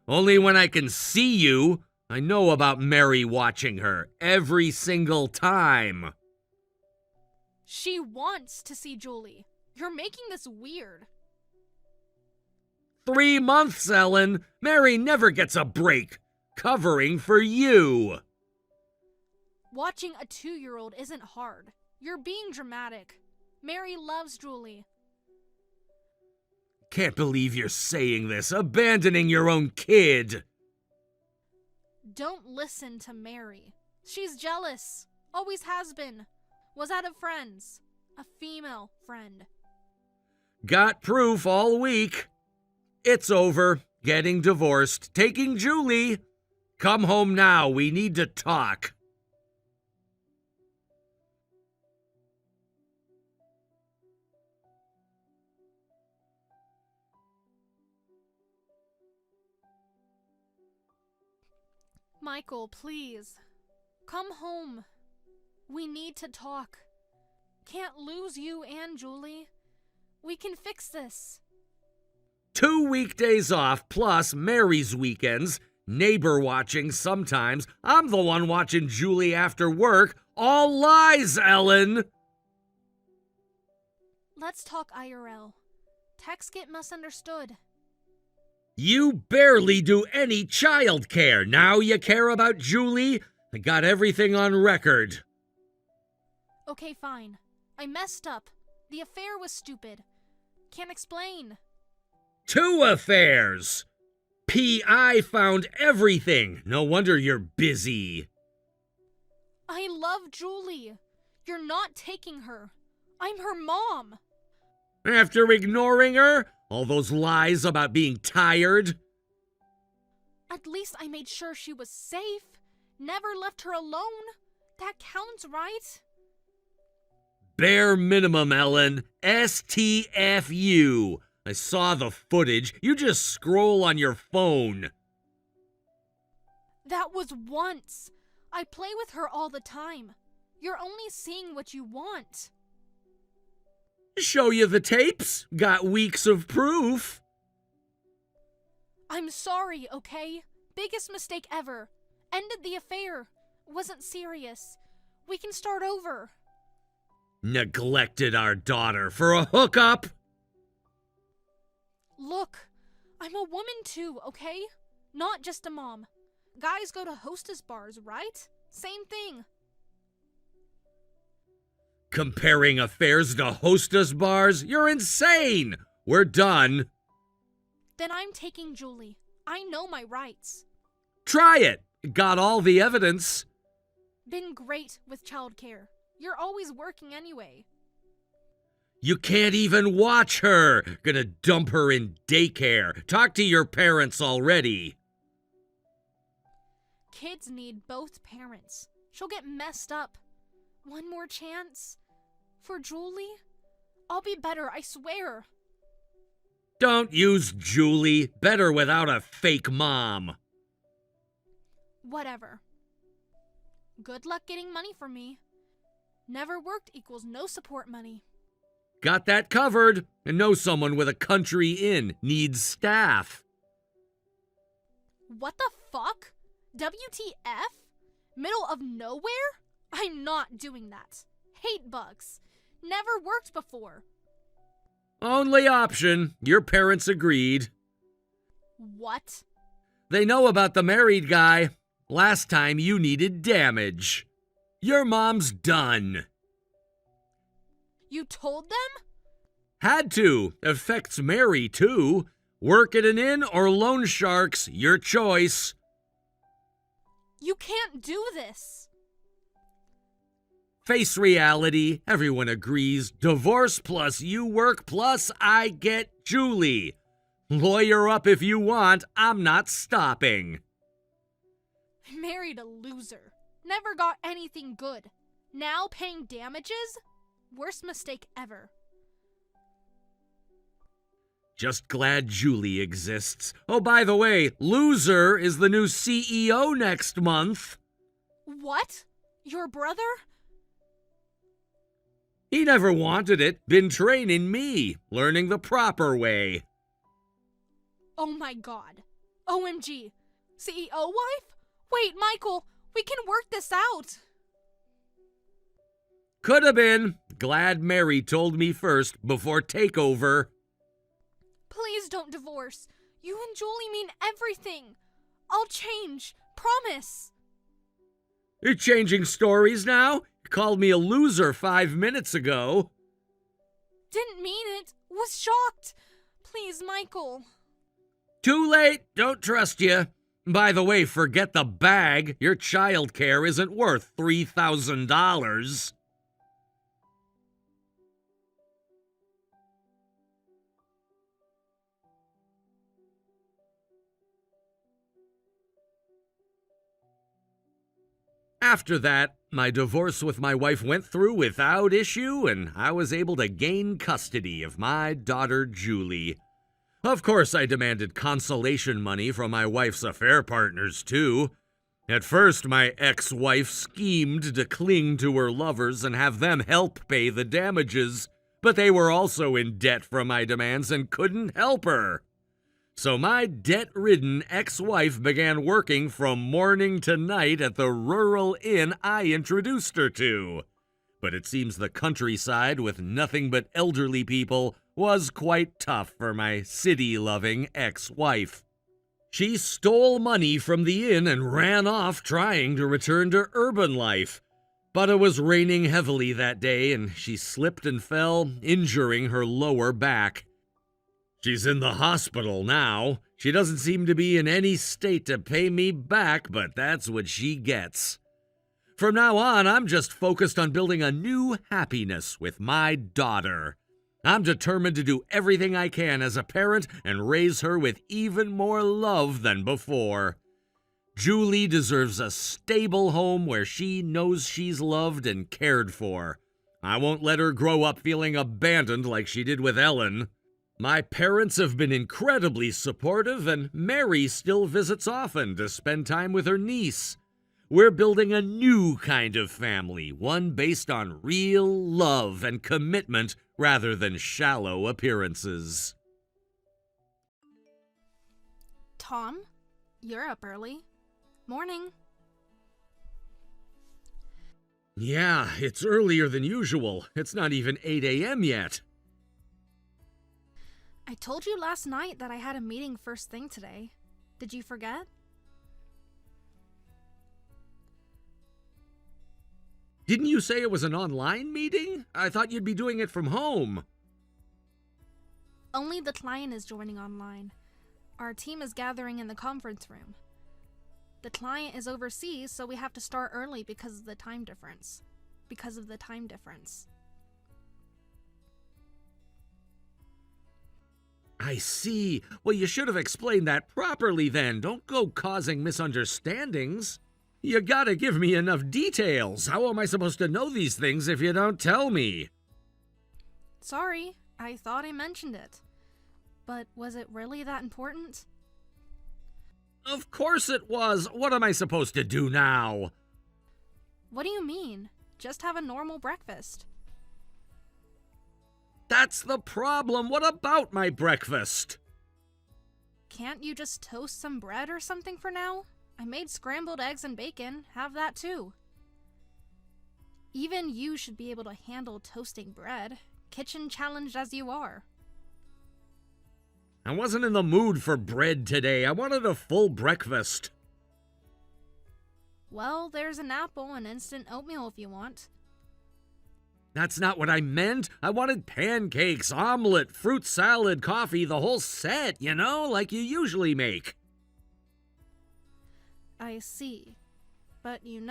Only when I can see you. I know about Mary watching her every single time. She wants to see Julie. You're making this weird. 3 months, Ellen. Mary never gets a break. Covering for you. Watching a 2-year-old isn't hard. You're being dramatic. Mary loves Julie. Can't believe you're saying this, abandoning your own kid. Don't listen to Mary. She's jealous. Always has been. Was out of friends. A female friend. Got proof all week. It's over. Getting divorced. Taking Julie. Come home now. We need to talk. Michael, please. Come home. We need to talk. Can't lose you and Julie. We can fix this. 2 weekdays off plus Mary's weekends. Neighbor watching sometimes. I'm the one watching Julie after work. All lies, Ellen. Let's talk IRL. Texts get misunderstood. You barely do any childcare. Now you care about Julie? I got everything on record. Okay, fine. I messed up. The affair was stupid. Can't explain. 2 affairs. P.I. found everything. No wonder you're busy. I love Julie. You're not taking her. I'm her mom. After ignoring her? All those lies about being tired? At least I made sure she was safe. Never left her alone. That counts, right? Bare minimum, Ellen. STFU. I saw the footage. You just scroll on your phone. That was once. I play with her all the time. You're only seeing what you want. Show you the tapes. Got weeks of proof. I'm sorry, okay? Biggest mistake ever. Ended the affair. Wasn't serious. We can start over. Neglected our daughter for a hookup? Look, I'm a woman too, okay? Not just a mom. Guys go to hostess bars, right? Same thing. Comparing affairs to hostess bars? You're insane! We're done. Then I'm taking Julie. I know my rights. Try it. Got all the evidence. Been great with childcare. You're always working anyway. You can't even watch her. Gonna dump her in daycare. Talk to your parents already. Kids need both parents. She'll get messed up. One more chance? For Julie? I'll be better, I swear. Don't use Julie. Better without a fake mom. Whatever. Good luck getting money from me. Never worked equals no support money. Got that covered. And know someone with a country inn needs staff. What the fuck? WTF? Middle of nowhere? I'm not doing that. Hate bugs. Never worked before. Only option. Your parents agreed. What? They know about the married guy. Last time you needed damage. Your mom's done. You told them? Had to. Affects Mary, too. Work at an inn or loan sharks, your choice. You can't do this. Face reality. Everyone agrees. Divorce plus you work plus I get Julie. Lawyer up if you want. I'm not stopping. I married a loser. Never got anything good. Now paying damages? Worst mistake ever. Just glad Julie exists. Oh, by the way, Loser is the new CEO next month. What? Your brother? He never wanted it. Been training me. Learning the proper way. Oh my god. OMG. CEO wife? Wait, Michael, we can work this out. Could have been. Glad Mary told me first before takeover. Please don't divorce. You and Julie mean everything. I'll change. Promise. You're changing stories now? You called me a loser 5 minutes ago. Didn't mean it. Was shocked. Please, Michael. Too late. Don't trust you. By the way, forget the bag. Your childcare isn't worth $3,000. After that, my divorce with my wife went through without issue, and I was able to gain custody of my daughter, Julie. Of course, I demanded consolation money from my wife's affair partners, too. At first, my ex-wife schemed to cling to her lovers and have them help pay the damages, but they were also in debt from my demands and couldn't help her. So my debt-ridden ex-wife began working from morning to night at the rural inn I introduced her to. But it seems the countryside with nothing but elderly people was quite tough for my city-loving ex-wife. She stole money from the inn and ran off trying to return to urban life. But it was raining heavily that day and she slipped and fell, injuring her lower back. She's in the hospital now. She doesn't seem to be in any state to pay me back, but that's what she gets. From now on, I'm just focused on building a new happiness with my daughter. I'm determined to do everything I can as a parent and raise her with even more love than before. Julie deserves a stable home where she knows she's loved and cared for. I won't let her grow up feeling abandoned like she did with Ellen. My parents have been incredibly supportive, and Mary still visits often to spend time with her niece. We're building a new kind of family, one based on real love and commitment rather than shallow appearances. Tom, you're up early. Morning. Yeah, it's earlier than usual. It's not even 8 a.m. yet. I told you last night that I had a meeting first thing today. Did you forget? Didn't you say it was an online meeting? I thought you'd be doing it from home. Only the client is joining online. Our team is gathering in the conference room. The client is overseas, so we have to start early because of the time difference. I see. Well, you should have explained that properly then. Don't go causing misunderstandings. You gotta give me enough details. How am I supposed to know these things if you don't tell me? Sorry, I thought I mentioned it. But was it really that important? Of course it was. What am I supposed to do now? What do you mean? Just have a normal breakfast. That's the problem. What about my breakfast? Can't you just toast some bread or something for now? I made scrambled eggs and bacon. Have that too. Even you should be able to handle toasting bread, kitchen challenged as you are. I wasn't in the mood for bread today. I wanted a full breakfast. Well, there's an apple and instant oatmeal if you want. That's not what I meant. I wanted pancakes, omelet, fruit salad, coffee, the whole set, like you usually make. I see. But you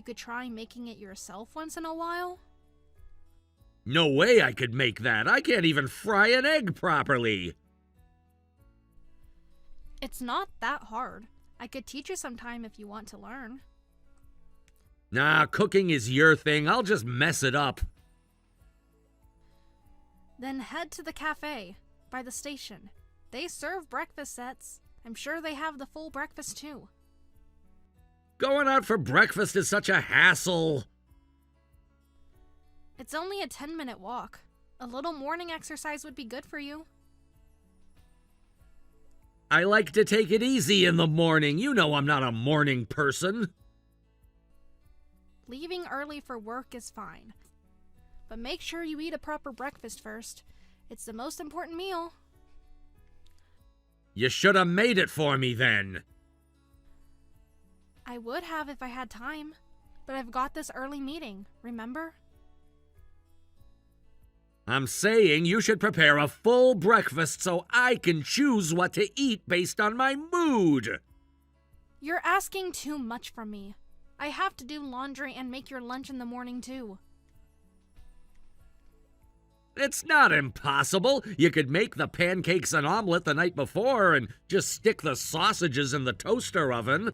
could try making it yourself once in a while. No way I could make that. I can't even fry an egg properly. It's not that hard. I could teach you sometime if you want to learn. Nah, cooking is your thing. I'll just mess it up. Then head to the cafe by the station. They serve breakfast sets. I'm sure they have the full breakfast too. Going out for breakfast is such a hassle. It's only a 10-minute walk. A little morning exercise would be good for you. I like to take it easy in the morning. You know I'm not a morning person. Leaving early for work is fine. But make sure you eat a proper breakfast first. It's the most important meal. You should have made it for me then. I would have if I had time. But I've got this early meeting, remember? I'm saying you should prepare a full breakfast so I can choose what to eat based on my mood. You're asking too much from me. I have to do laundry and make your lunch in the morning too. It's not impossible. You could make the pancakes and omelet the night before and just stick the sausages in the toaster oven.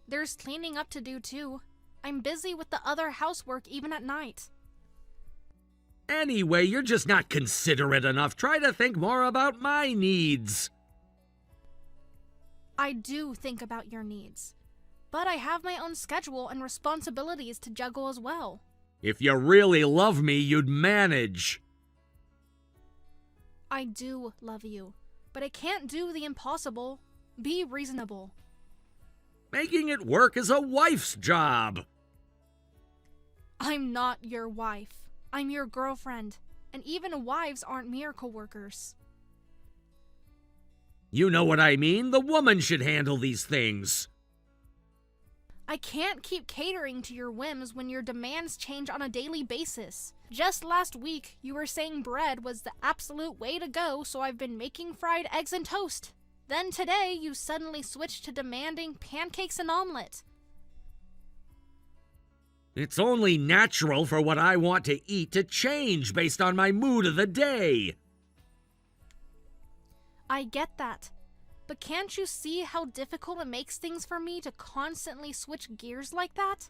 There's cleaning up to do too. I'm busy with the other housework even at night. Anyway, you're just not considerate enough. Try to think more about my needs. I do think about your needs. But I have my own schedule and responsibilities to juggle as well. If you really love me, you'd manage. I do love you, but I can't do the impossible. Be reasonable. Making it work is a wife's job. I'm not your wife. I'm your girlfriend, and even wives aren't mere coworkers. You know what I mean? The woman should handle these things. I can't keep catering to your whims when your demands change on a daily basis. Just last week, you were saying bread was the absolute way to go, so I've been making fried eggs and toast. Then today, you suddenly switched to demanding pancakes and omelet. It's only natural for what I want to eat to change based on my mood of the day. I get that. But can't you see how difficult it makes things for me to constantly switch gears like that?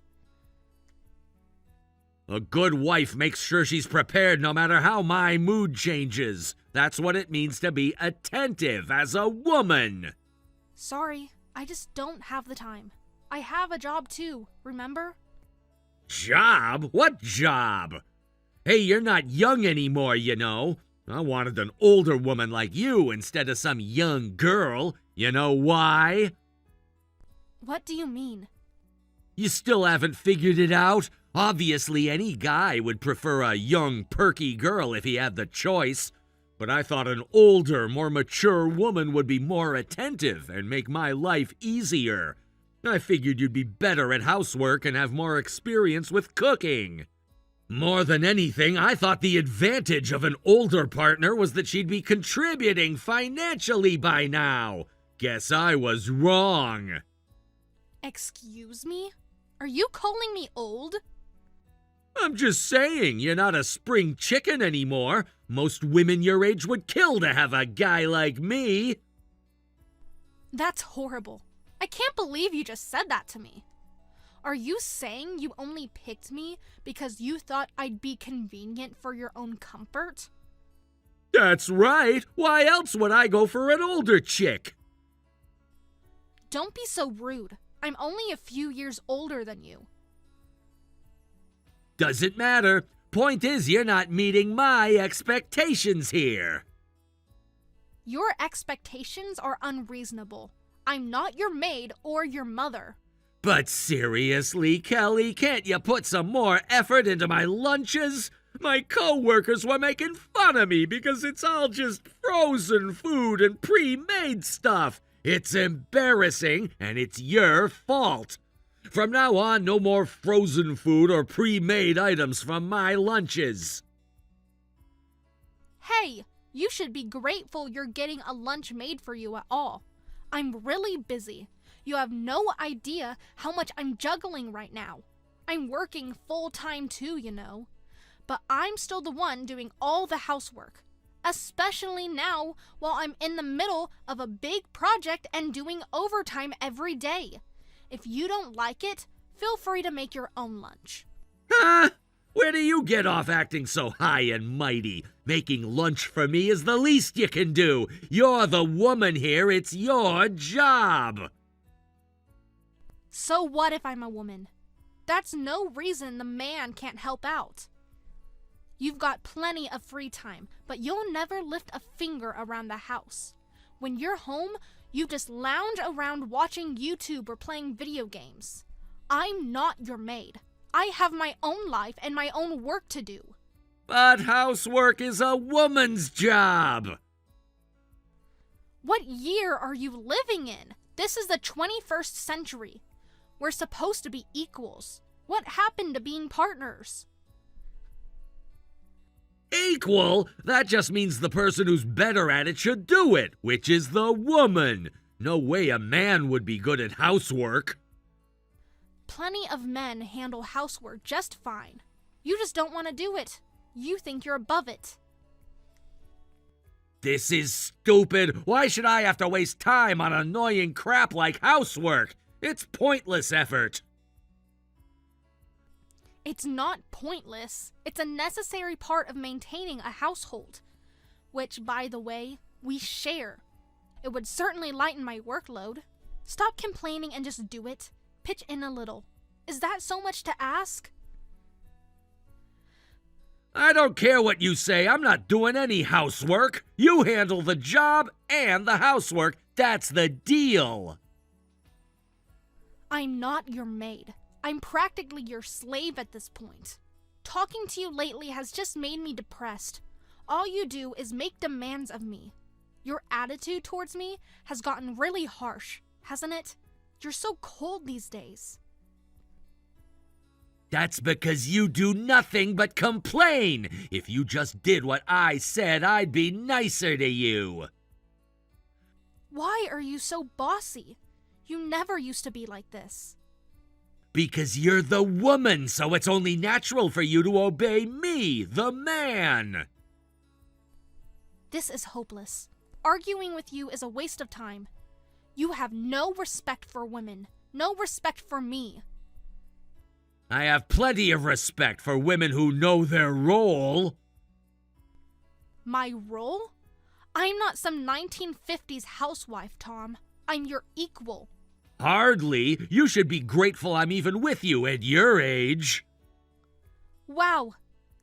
A good wife makes sure she's prepared no matter how my mood changes. That's what it means to be attentive as a woman. Sorry, I just don't have the time. I have a job too, remember? Job? What job? Hey, you're not young anymore, you know. I wanted an older woman like you instead of some young girl. You know why? What do you mean? You still haven't figured it out? Obviously, any guy would prefer a young, perky girl if he had the choice. But I thought an older, more mature woman would be more attentive and make my life easier. I figured you'd be better at housework and have more experience with cooking. More than anything, I thought the advantage of an older partner was that she'd be contributing financially by now. Guess I was wrong. Excuse me? Are you calling me old? I'm just saying, you're not a spring chicken anymore. Most women your age would kill to have a guy like me. That's horrible. I can't believe you just said that to me. Are you saying you only picked me because you thought I'd be convenient for your own comfort? That's right. Why else would I go for an older chick? Don't be so rude. I'm only a few years older than you. Doesn't matter. Point is, you're not meeting my expectations here. Your expectations are unreasonable. I'm not your maid or your mother. But seriously, Kelly, can't you put some more effort into my lunches? My co-workers were making fun of me because it's all just frozen food and pre-made stuff. It's embarrassing, and it's your fault. From now on, no more frozen food or pre-made items from my lunches. Hey, you should be grateful you're getting a lunch made for you at all. I'm really busy. You have no idea how much I'm juggling right now. I'm working full-time too, you know. But I'm still the one doing all the housework. Especially now while I'm in the middle of a big project and doing overtime every day. If you don't like it, feel free to make your own lunch. Huh? Where do you get off acting so high and mighty? Making lunch for me is the least you can do. You're the woman here. It's your job. So what if I'm a woman? That's no reason the man can't help out. You've got plenty of free time, but you'll never lift a finger around the house. When you're home, you just lounge around watching YouTube or playing video games. I'm not your maid. I have my own life and my own work to do. But housework is a woman's job. What year are you living in? This is the 21st century. We're supposed to be equals. What happened to being partners? Equal? That just means the person who's better at it should do it, which is the woman. No way a man would be good at housework. Plenty of men handle housework just fine. You just don't want to do it. You think you're above it. This is stupid. Why should I have to waste time on annoying crap like housework? It's pointless effort. It's not pointless. It's a necessary part of maintaining a household, which, by the way, we share. It would certainly lighten my workload. Stop complaining and just do it. Pitch in a little. Is that so much to ask? I don't care what you say. I'm not doing any housework. You handle the job and the housework. That's the deal. I'm not your maid. I'm practically your slave at this point. Talking to you lately has just made me depressed. All you do is make demands of me. Your attitude towards me has gotten really harsh, hasn't it? You're so cold these days. That's because you do nothing but complain. If you just did what I said, I'd be nicer to you. Why are you so bossy? You never used to be like this. Because you're the woman, so it's only natural for you to obey me, the man. This is hopeless. Arguing with you is a waste of time. You have no respect for women, no respect for me. I have plenty of respect for women who know their role. My role? I'm not some 1950s housewife, Tom. I'm your equal. Hardly. You should be grateful I'm even with you at your age. Wow,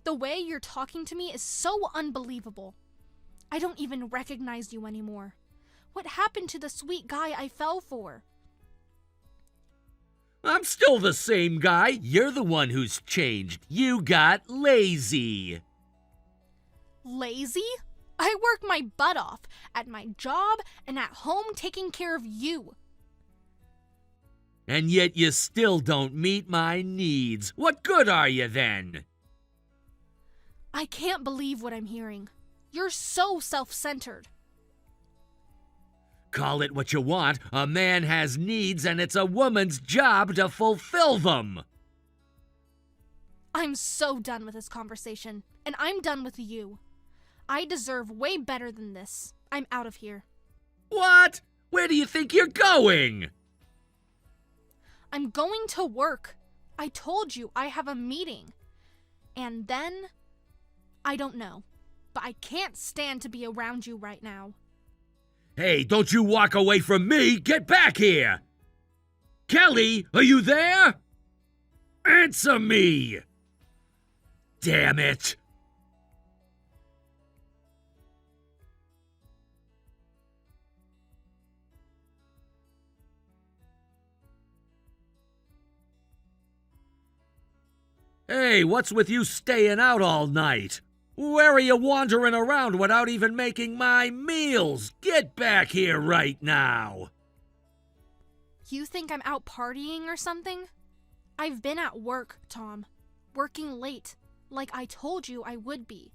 the way you're talking to me is so unbelievable. I don't even recognize you anymore. What happened to the sweet guy I fell for? I'm still the same guy. You're the one who's changed. You got lazy. Lazy? I work my butt off at my job and at home taking care of you. And yet you still don't meet my needs. What good are you then? I can't believe what I'm hearing. You're so self-centered. Call it what you want. A man has needs and it's a woman's job to fulfill them. I'm so done with this conversation, and I'm done with you. I deserve way better than this. I'm out of here. What? Where do you think you're going? I'm going to work. I told you I have a meeting. And then, I don't know. But I can't stand to be around you right now. Hey, don't you walk away from me! Get back here! Kelly, are you there? Answer me! Damn it! Hey, what's with you staying out all night? Where are you wandering around without even making my meals? Get back here right now! You think I'm out partying or something? I've been at work, Tom. Working late, like I told you I would be.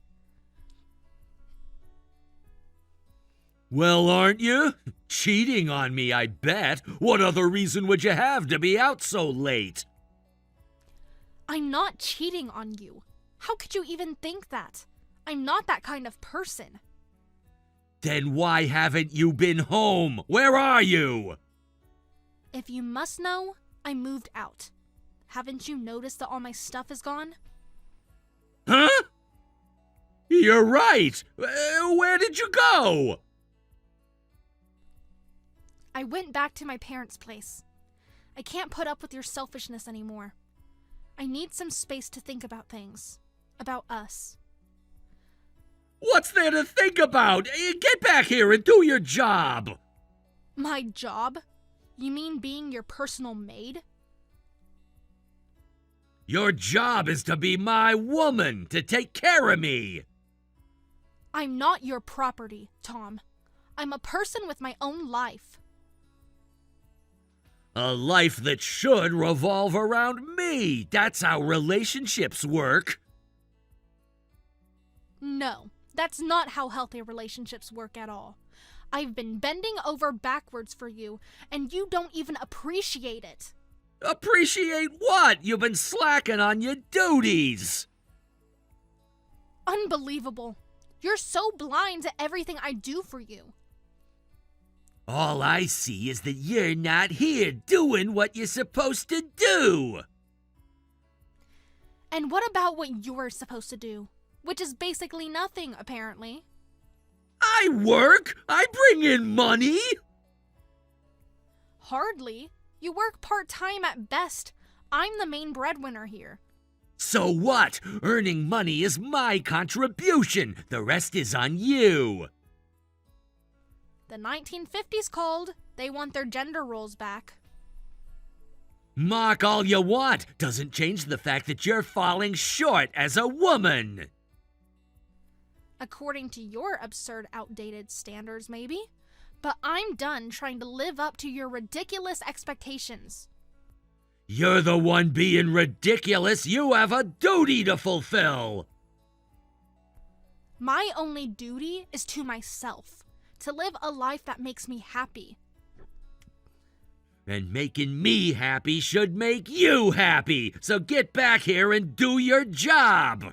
Well, aren't you? Cheating on me, I bet. What other reason would you have to be out so late? I'm not cheating on you. How could you even think that? I'm not that kind of person. Then why haven't you been home? Where are you? If you must know, I moved out. Haven't you noticed that all my stuff is gone? Huh? You're right. Where did you go? I went back to my parents' place. I can't put up with your selfishness anymore. I need some space to think about things. About us. What's there to think about? Get back here and do your job! My job? You mean being your personal maid? Your job is to be my woman, to take care of me! I'm not your property, Tom. I'm a person with my own life. A life that should revolve around me. That's how relationships work. No, that's not how healthy relationships work at all. I've been bending over backwards for you, and you don't even appreciate it. Appreciate what? You've been slacking on your duties. Unbelievable. You're so blind to everything I do for you. All I see is that you're not here doing what you're supposed to do. And what about what you're supposed to do? Which is basically nothing, apparently. I work. I bring in money. Hardly. You work part-time at best. I'm the main breadwinner here. So what? Earning money is my contribution. The rest is on you. The 1950s called. They want their gender roles back. Mock all you want. Doesn't change the fact that you're falling short as a woman. According to your absurd, outdated standards, maybe. But I'm done trying to live up to your ridiculous expectations. You're the one being ridiculous. You have a duty to fulfill. My only duty is to myself. To live a life that makes me happy. And making me happy should make you happy. So get back here and do your job.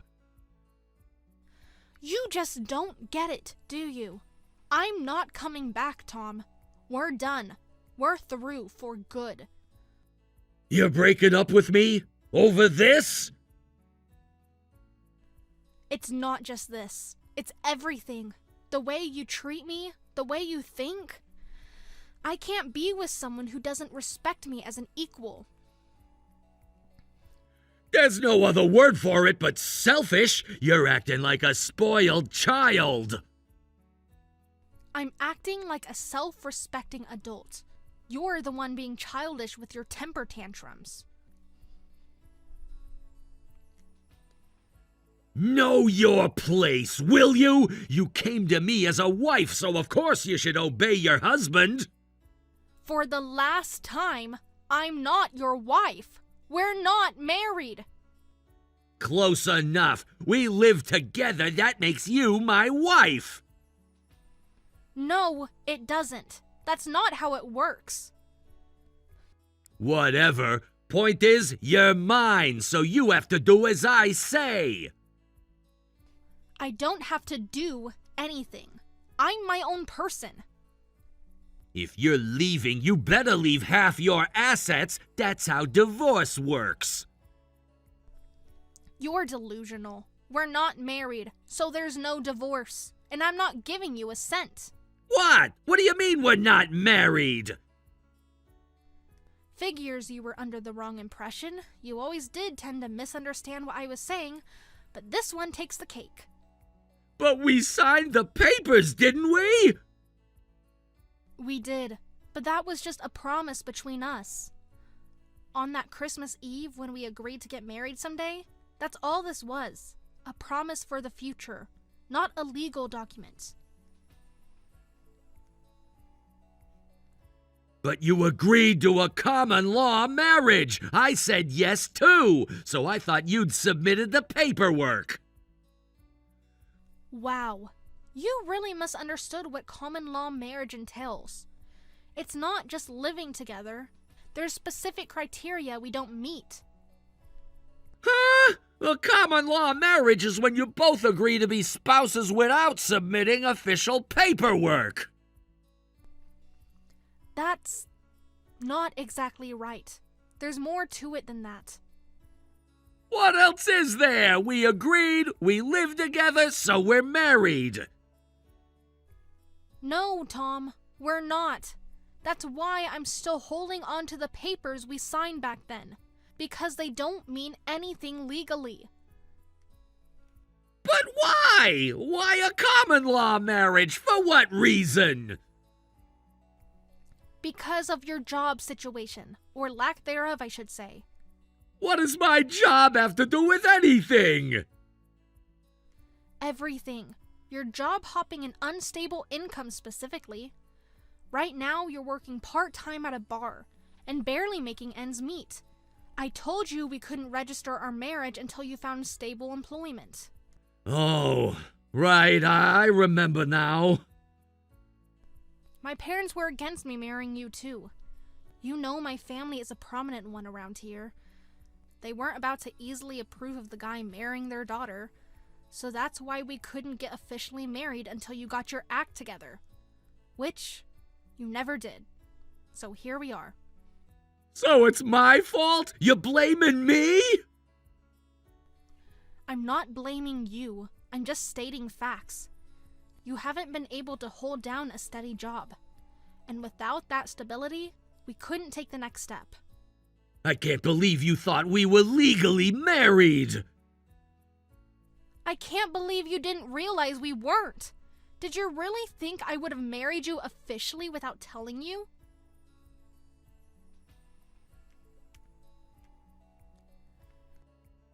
You just don't get it, do you? I'm not coming back, Tom. We're done. We're through for good. You're breaking up with me? Over this? It's not just this. It's everything. The way you treat me, the way you think. I can't be with someone who doesn't respect me as an equal. There's no other word for it but selfish. You're acting like a spoiled child. I'm acting like a self-respecting adult. You're the one being childish with your temper tantrums. Know your place, will you? You came to me as a wife, so of course you should obey your husband. For the last time, I'm not your wife. We're not married. Close enough. We live together. That makes you my wife. No, it doesn't. That's not how it works. Whatever. Point is, you're mine, so you have to do as I say. I don't have to do anything. I'm my own person. If you're leaving, you better leave half your assets. That's how divorce works. You're delusional. We're not married, so there's no divorce. And I'm not giving you a cent. What? What do you mean we're not married? Figures you were under the wrong impression. You always did tend to misunderstand what I was saying, but this one takes the cake. But we signed the papers, didn't we? We did, but that was just a promise between us. On that Christmas Eve when we agreed to get married someday, that's all this was. A promise for the future, not a legal document. But you agreed to a common law marriage. I said yes too, so I thought you'd submitted the paperwork. Wow, you really misunderstood what common law marriage entails. It's not just living together. There's specific criteria we don't meet. Huh? A common law marriage is when you both agree to be spouses without submitting official paperwork. That's not exactly right. There's more to it than that. What else is there? We agreed, we live together, so we're married. No, Tom, we're not. That's why I'm still holding on to the papers we signed back then. Because they don't mean anything legally. But why? Why a common law marriage? For what reason? Because of your job situation, or lack thereof, I should say. What does my job have to do with anything? Everything. Your job hopping and unstable income specifically. Right now, you're working part-time at a bar and barely making ends meet. I told you we couldn't register our marriage until you found stable employment. Oh, right, I remember now. My parents were against me marrying you too. You know my family is a prominent one around here. They weren't about to easily approve of the guy marrying their daughter, so that's why we couldn't get officially married until you got your act together. Which you never did. So here we are. So it's my fault? You're blaming me? I'm not blaming you. I'm just stating facts. You haven't been able to hold down a steady job. And without that stability, we couldn't take the next step. I can't believe you thought we were legally married. I can't believe you didn't realize we weren't. Did you really think I would have married you officially without telling you?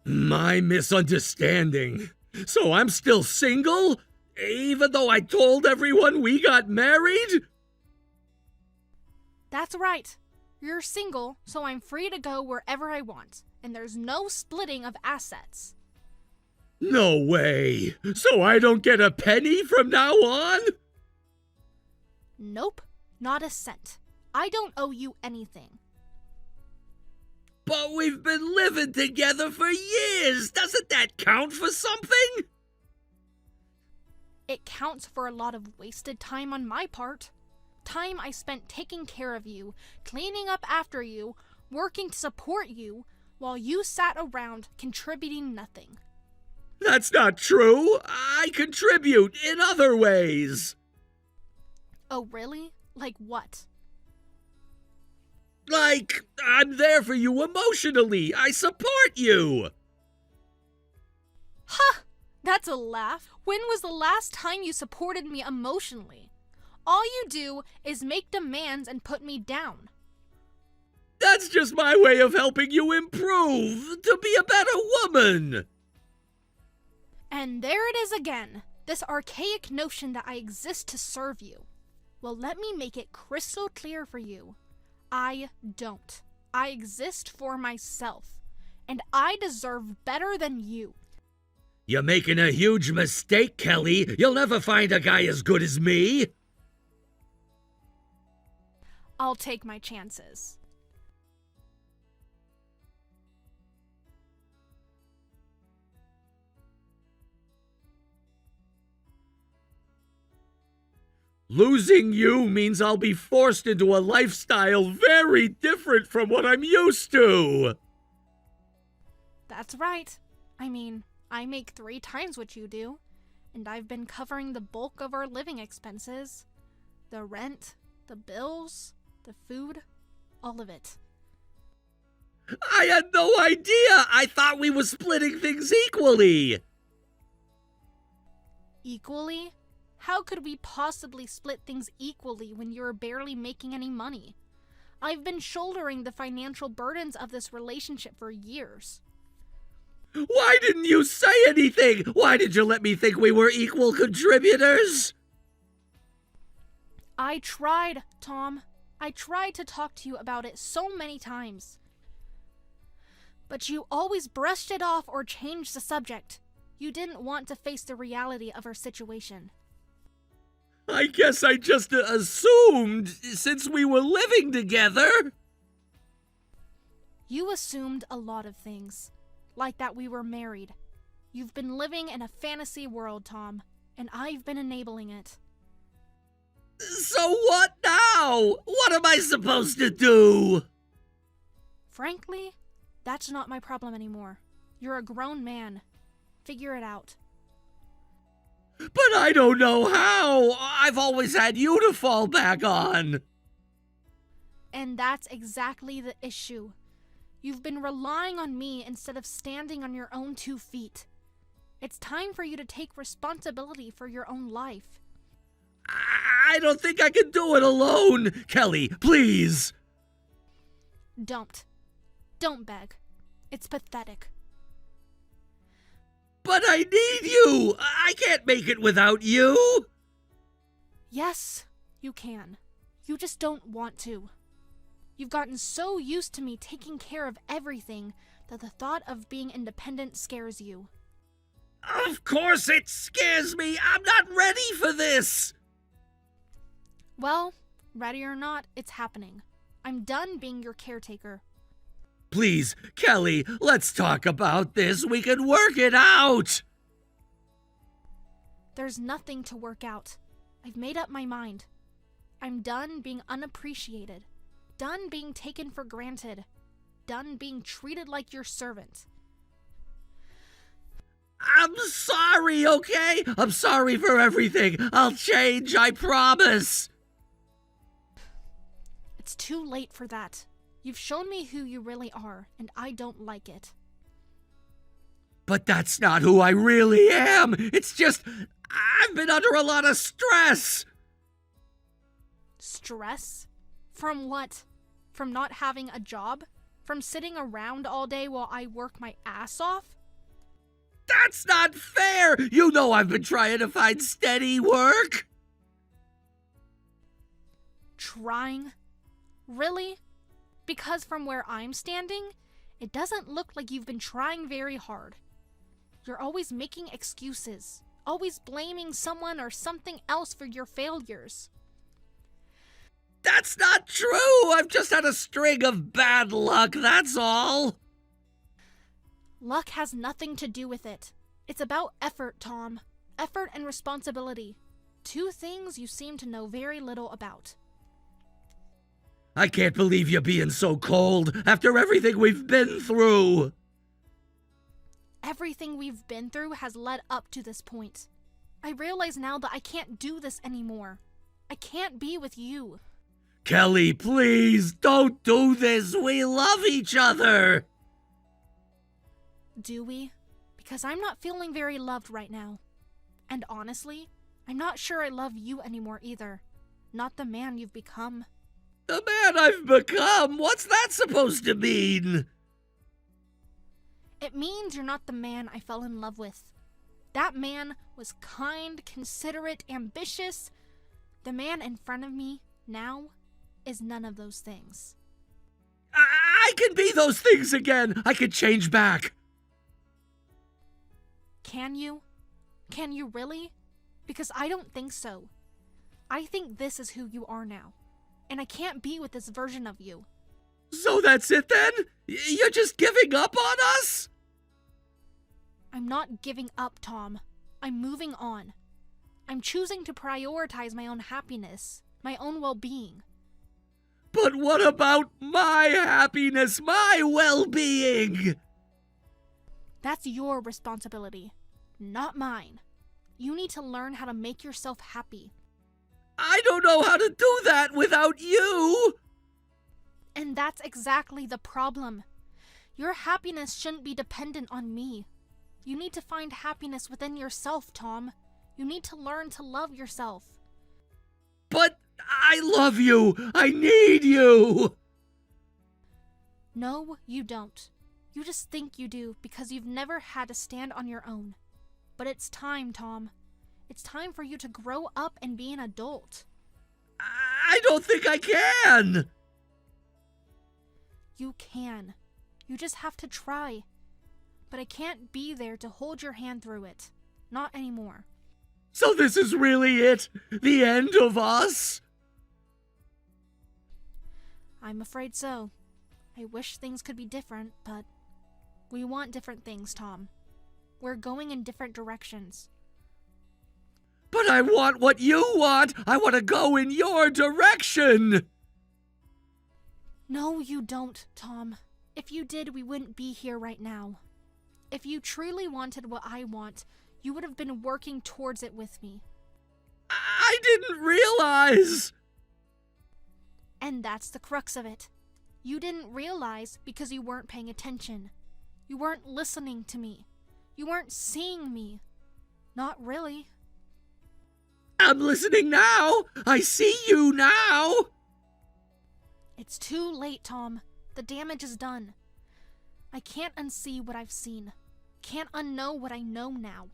My misunderstanding. So I'm still single? Even though I told everyone we got married? That's right. You're single, so I'm free to go wherever I want, and there's no splitting of assets. No way. So I don't get a penny from now on? Nope, not a cent. I don't owe you anything. But we've been living together for years. Doesn't that count for something? It counts for a lot of wasted time on my part. Time I spent taking care of you, cleaning up after you, working to support you, while you sat around contributing nothing. That's not true. I contribute in other ways. Oh, really? Like what? Like, I'm there for you emotionally. I support you. Ha! That's a laugh. When was the last time you supported me emotionally? All you do is make demands and put me down. That's just my way of helping you improve, to be a better woman. And there it is again, this archaic notion that I exist to serve you. Well, let me make it crystal clear for you. I don't. I exist for myself, and I deserve better than you. You're making a huge mistake, Kelly. You'll never find a guy as good as me. I'll take my chances. Losing you means I'll be forced into a lifestyle very different from what I'm used to. That's right. I mean, I make 3 times what you do, and I've been covering the bulk of our living expenses. The rent, the bills, the food, all of it. I had no idea. I thought we were splitting things equally. Equally? How could we possibly split things equally when you're barely making any money? I've been shouldering the financial burdens of this relationship for years. Why didn't you say anything? Why did you let me think we were equal contributors? I tried, Tom. I tried to talk to you about it so many times. But you always brushed it off or changed the subject. You didn't want to face the reality of our situation. I guess I just assumed since we were living together. You assumed a lot of things, like that we were married. You've been living in a fantasy world, Tom, and I've been enabling it. So what now? What am I supposed to do? Frankly, that's not my problem anymore. You're a grown man. Figure it out. But I don't know how. I've always had you to fall back on. And that's exactly the issue. You've been relying on me instead of standing on your own 2 feet. It's time for you to take responsibility for your own life. I don't think I can do it alone. Kelly, please. Don't. Don't beg. It's pathetic. But I need you. I can't make it without you. Yes, you can. You just don't want to. You've gotten so used to me taking care of everything that the thought of being independent scares you. Of course it scares me. I'm not ready for this. Well, ready or not, it's happening. I'm done being your caretaker. Please, Kelly, let's talk about this. We can work it out. There's nothing to work out. I've made up my mind. I'm done being unappreciated. Done being taken for granted. Done being treated like your servant. I'm sorry, okay? I'm sorry for everything. I'll change, I promise. It's too late for that. You've shown me who you really are, and I don't like it. But that's not who I really am. It's just, I've been under a lot of stress. Stress? From what? From not having a job? From sitting around all day while I work my ass off? That's not fair. You know I've been trying to find steady work. Trying? Really? Because from where I'm standing, it doesn't look like you've been trying very hard. You're always making excuses, always blaming someone or something else for your failures. That's not true. I've just had a string of bad luck, that's all. Luck has nothing to do with it. It's about effort, Tom. Effort and responsibility. Two things you seem to know very little about. I can't believe you're being so cold after everything we've been through. Everything we've been through has led up to this point. I realize now that I can't do this anymore. I can't be with you. Kelly, please, don't do this. We love each other. Do we? Because I'm not feeling very loved right now. And honestly, I'm not sure I love you anymore either. Not the man you've become. The man I've become? What's that supposed to mean? It means you're not the man I fell in love with. That man was kind, considerate, ambitious. The man in front of me now is none of those things. I can be those things again. I can change back. Can you? Can you really? Because I don't think so. I think this is who you are now. And I can't be with this version of you. So that's it then? You're just giving up on us? I'm not giving up, Tom. I'm moving on. I'm choosing to prioritize my own happiness, my own well-being. But what about my happiness, my well-being? That's your responsibility, not mine. You need to learn how to make yourself happy. I don't know how to do that without you. And that's exactly the problem. Your happiness shouldn't be dependent on me. You need to find happiness within yourself, Tom. You need to learn to love yourself. But I love you. I need you. No, you don't. You just think you do because you've never had to stand on your own. But it's time, Tom. It's time for you to grow up and be an adult. I don't think I can. You can. You just have to try. But I can't be there to hold your hand through it. Not anymore. So this is really it? The end of us? I'm afraid so. I wish things could be different, but we want different things, Tom. We're going in different directions. But I want what you want. I want to go in your direction. No, you don't, Tom. If you did, we wouldn't be here right now. If you truly wanted what I want, you would have been working towards it with me. I didn't realize. And that's the crux of it. You didn't realize because you weren't paying attention. You weren't listening to me. You weren't seeing me. Not really. I'm listening now. I see you now. It's too late, Tom. The damage is done. I can't unsee what I've seen. Can't unknow what I know now.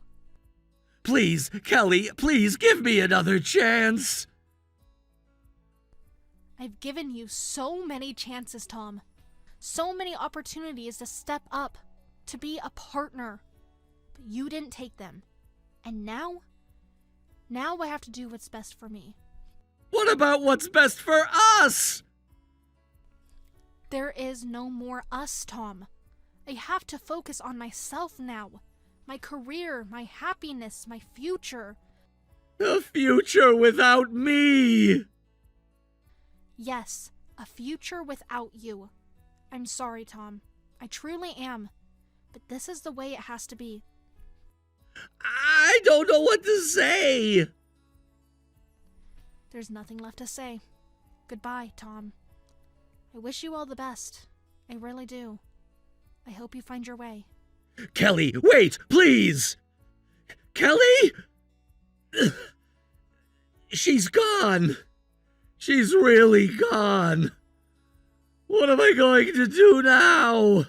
Please, Kelly, please give me another chance. I've given you so many chances, Tom. So many opportunities to step up, to be a partner. But you didn't take them. And now I have to do what's best for me. What about what's best for us? There is no more us, Tom. I have to focus on myself now. My career, my happiness, my future. A future without me. Yes, a future without you. I'm sorry, Tom. I truly am. But this is the way it has to be. I don't know what to say. There's nothing left to say. Goodbye, Tom. I wish you all the best. I really do. I hope you find your way. Kelly, wait, please. Kelly? She's gone. She's really gone. What am I going to do now?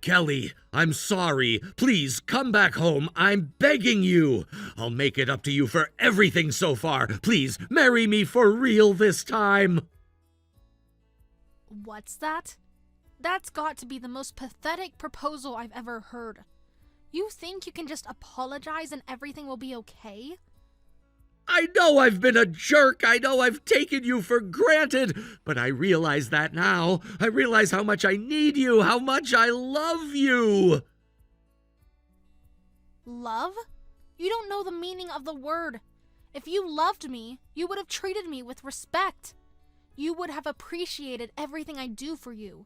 Kelly, I'm sorry. Please come back home. I'm begging you. I'll make it up to you for everything so far. Please, marry me for real this time. What's that? That's got to be the most pathetic proposal I've ever heard. You think you can just apologize and everything will be okay? I know I've been a jerk. I know I've taken you for granted. But I realize that now. I realize how much I need you, how much I love you. Love? You don't know the meaning of the word. If you loved me, you would have treated me with respect. You would have appreciated everything I do for you.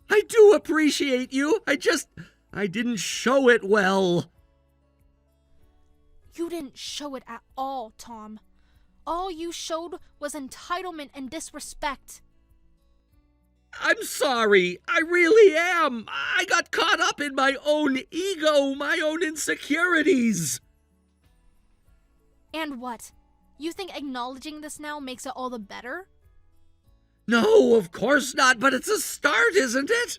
I do appreciate you. I didn't show it well. You didn't show it at all, Tom. All you showed was entitlement and disrespect. I'm sorry. I really am. I got caught up in my own ego, my own insecurities. And what? You think acknowledging this now makes it all the better? No, of course not, but it's a start, isn't it?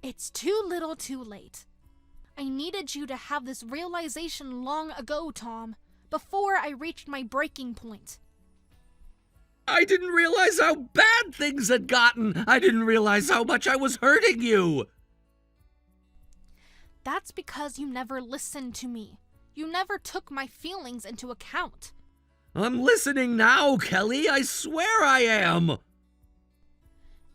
It's too little too late. I needed you to have this realization long ago, Tom, before I reached my breaking point. I didn't realize how bad things had gotten. I didn't realize how much I was hurting you. That's because you never listened to me. You never took my feelings into account. I'm listening now, Kelly. I swear I am.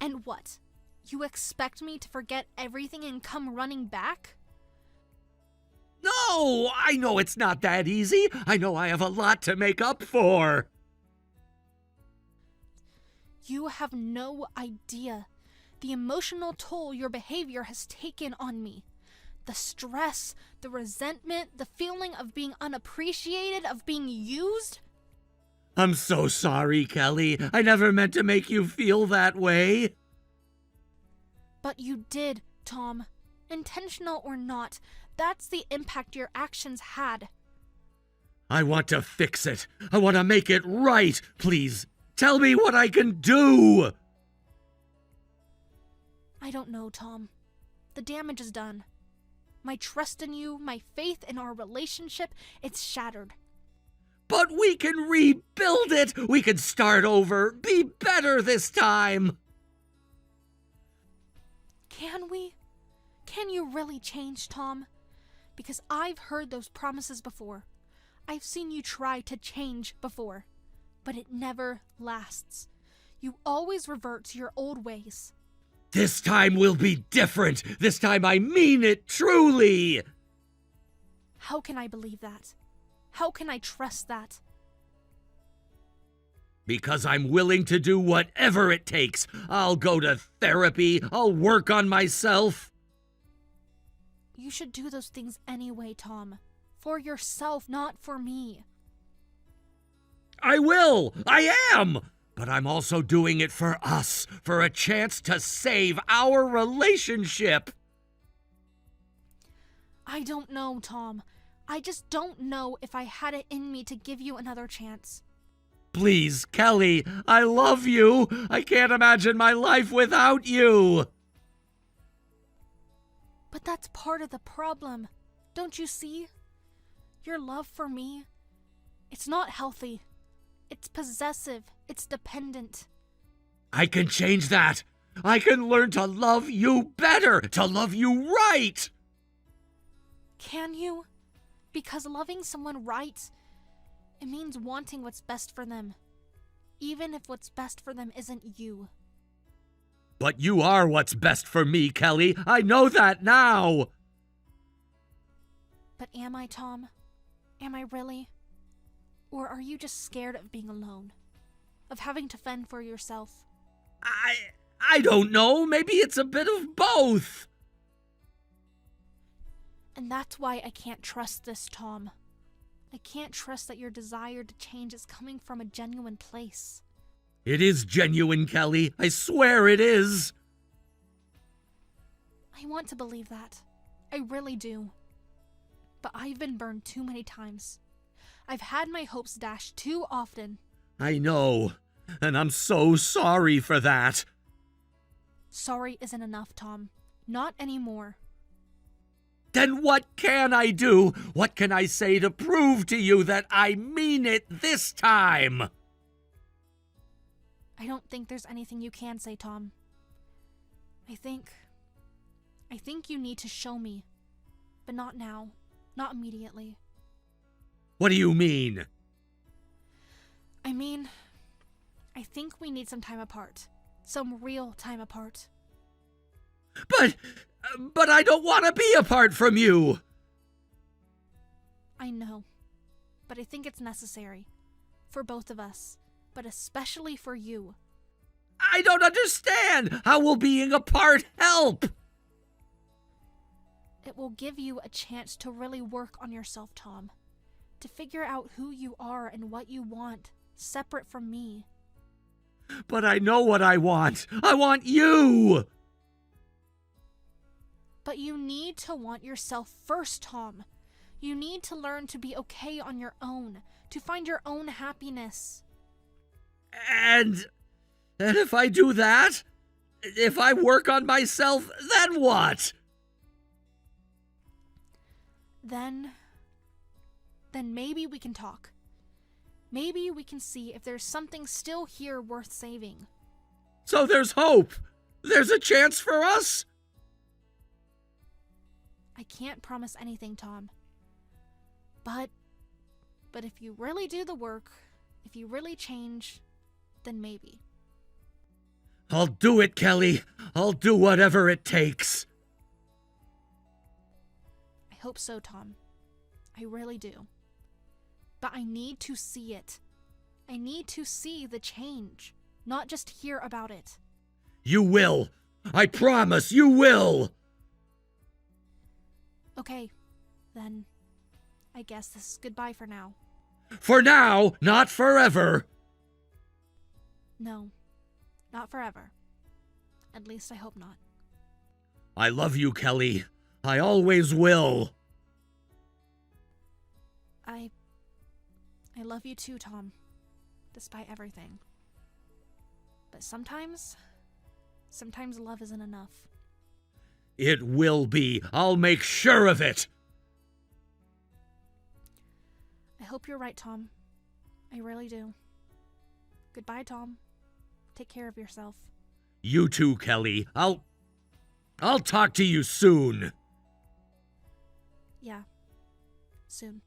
And what? You expect me to forget everything and come running back? No, I know it's not that easy. I know I have a lot to make up for. You have no idea the emotional toll your behavior has taken on me. The stress, the resentment, the feeling of being unappreciated, of being used. I'm so sorry, Kelly. I never meant to make you feel that way. But you did, Tom. Intentional or not, that's the impact your actions had. I want to fix it. I want to make it right. Please, tell me what I can do. I don't know, Tom. The damage is done. My trust in you, my faith in our relationship, it's shattered. But we can rebuild it. We can start over. Be better this time. Can we? Can you really change, Tom? Because I've heard those promises before. I've seen you try to change before. But it never lasts. You always revert to your old ways. This time will be different. This time I mean it truly. How can I believe that? How can I trust that? Because I'm willing to do whatever it takes. I'll go to therapy. I'll work on myself. You should do those things anyway, Tom. For yourself, not for me. I will! I am! But I'm also doing it for us, for a chance to save our relationship. I don't know, Tom. I just don't know if I had it in me to give you another chance. Please, Kelly, I love you. I can't imagine my life without you. But that's part of the problem. Don't you see? Your love for me, it's not healthy. It's possessive. It's dependent. I can change that. I can learn to love you better, to love you right. Can you? Because loving someone right, it means wanting what's best for them, even if what's best for them isn't you. But you are what's best for me, Kelly. I know that now. But am I, Tom? Am I really? Or are you just scared of being alone? Of having to fend for yourself? I don't know. Maybe it's a bit of both. And that's why I can't trust this, Tom. I can't trust that your desire to change is coming from a genuine place. It is genuine, Kelly. I swear it is. I want to believe that. I really do. But I've been burned too many times. I've had my hopes dashed too often. I know. And I'm so sorry for that. Sorry isn't enough, Tom. Not anymore. Then what can I do? What can I say to prove to you that I mean it this time? I don't think there's anything you can say, Tom. I think you need to show me. But not now. Not immediately. What do you mean? I think we need some time apart. Some real time apart. But I don't want to be apart from you. I know. But I think it's necessary. For both of us. But especially for you. I don't understand. How will being apart help? It will give you a chance to really work on yourself, Tom. To figure out who you are and what you want, separate from me. But I know what I want. I want you. But you need to want yourself first, Tom. You need to learn to be okay on your own, to find your own happiness. And if I do that, if I work on myself, then what? Then maybe we can talk. Maybe we can see if there's something still here worth saving. So there's hope. There's a chance for us? I can't promise anything, Tom. But if you really do the work, if you really change, then maybe. I'll do it, Kelly. I'll do whatever it takes. I hope so, Tom. I really do. But I need to see it. I need to see the change, not just hear about it. You will. I promise you will. Okay, then I guess this is goodbye for now. For now, not forever. No, not forever. At least I hope not. I love you, Kelly. I always will. I love you too, Tom, despite everything. But sometimes love isn't enough. It will be. I'll make sure of it. I hope you're right, Tom. I really do. Goodbye, Tom. Take care of yourself. You too, Kelly. I'll talk to you soon. Yeah, soon.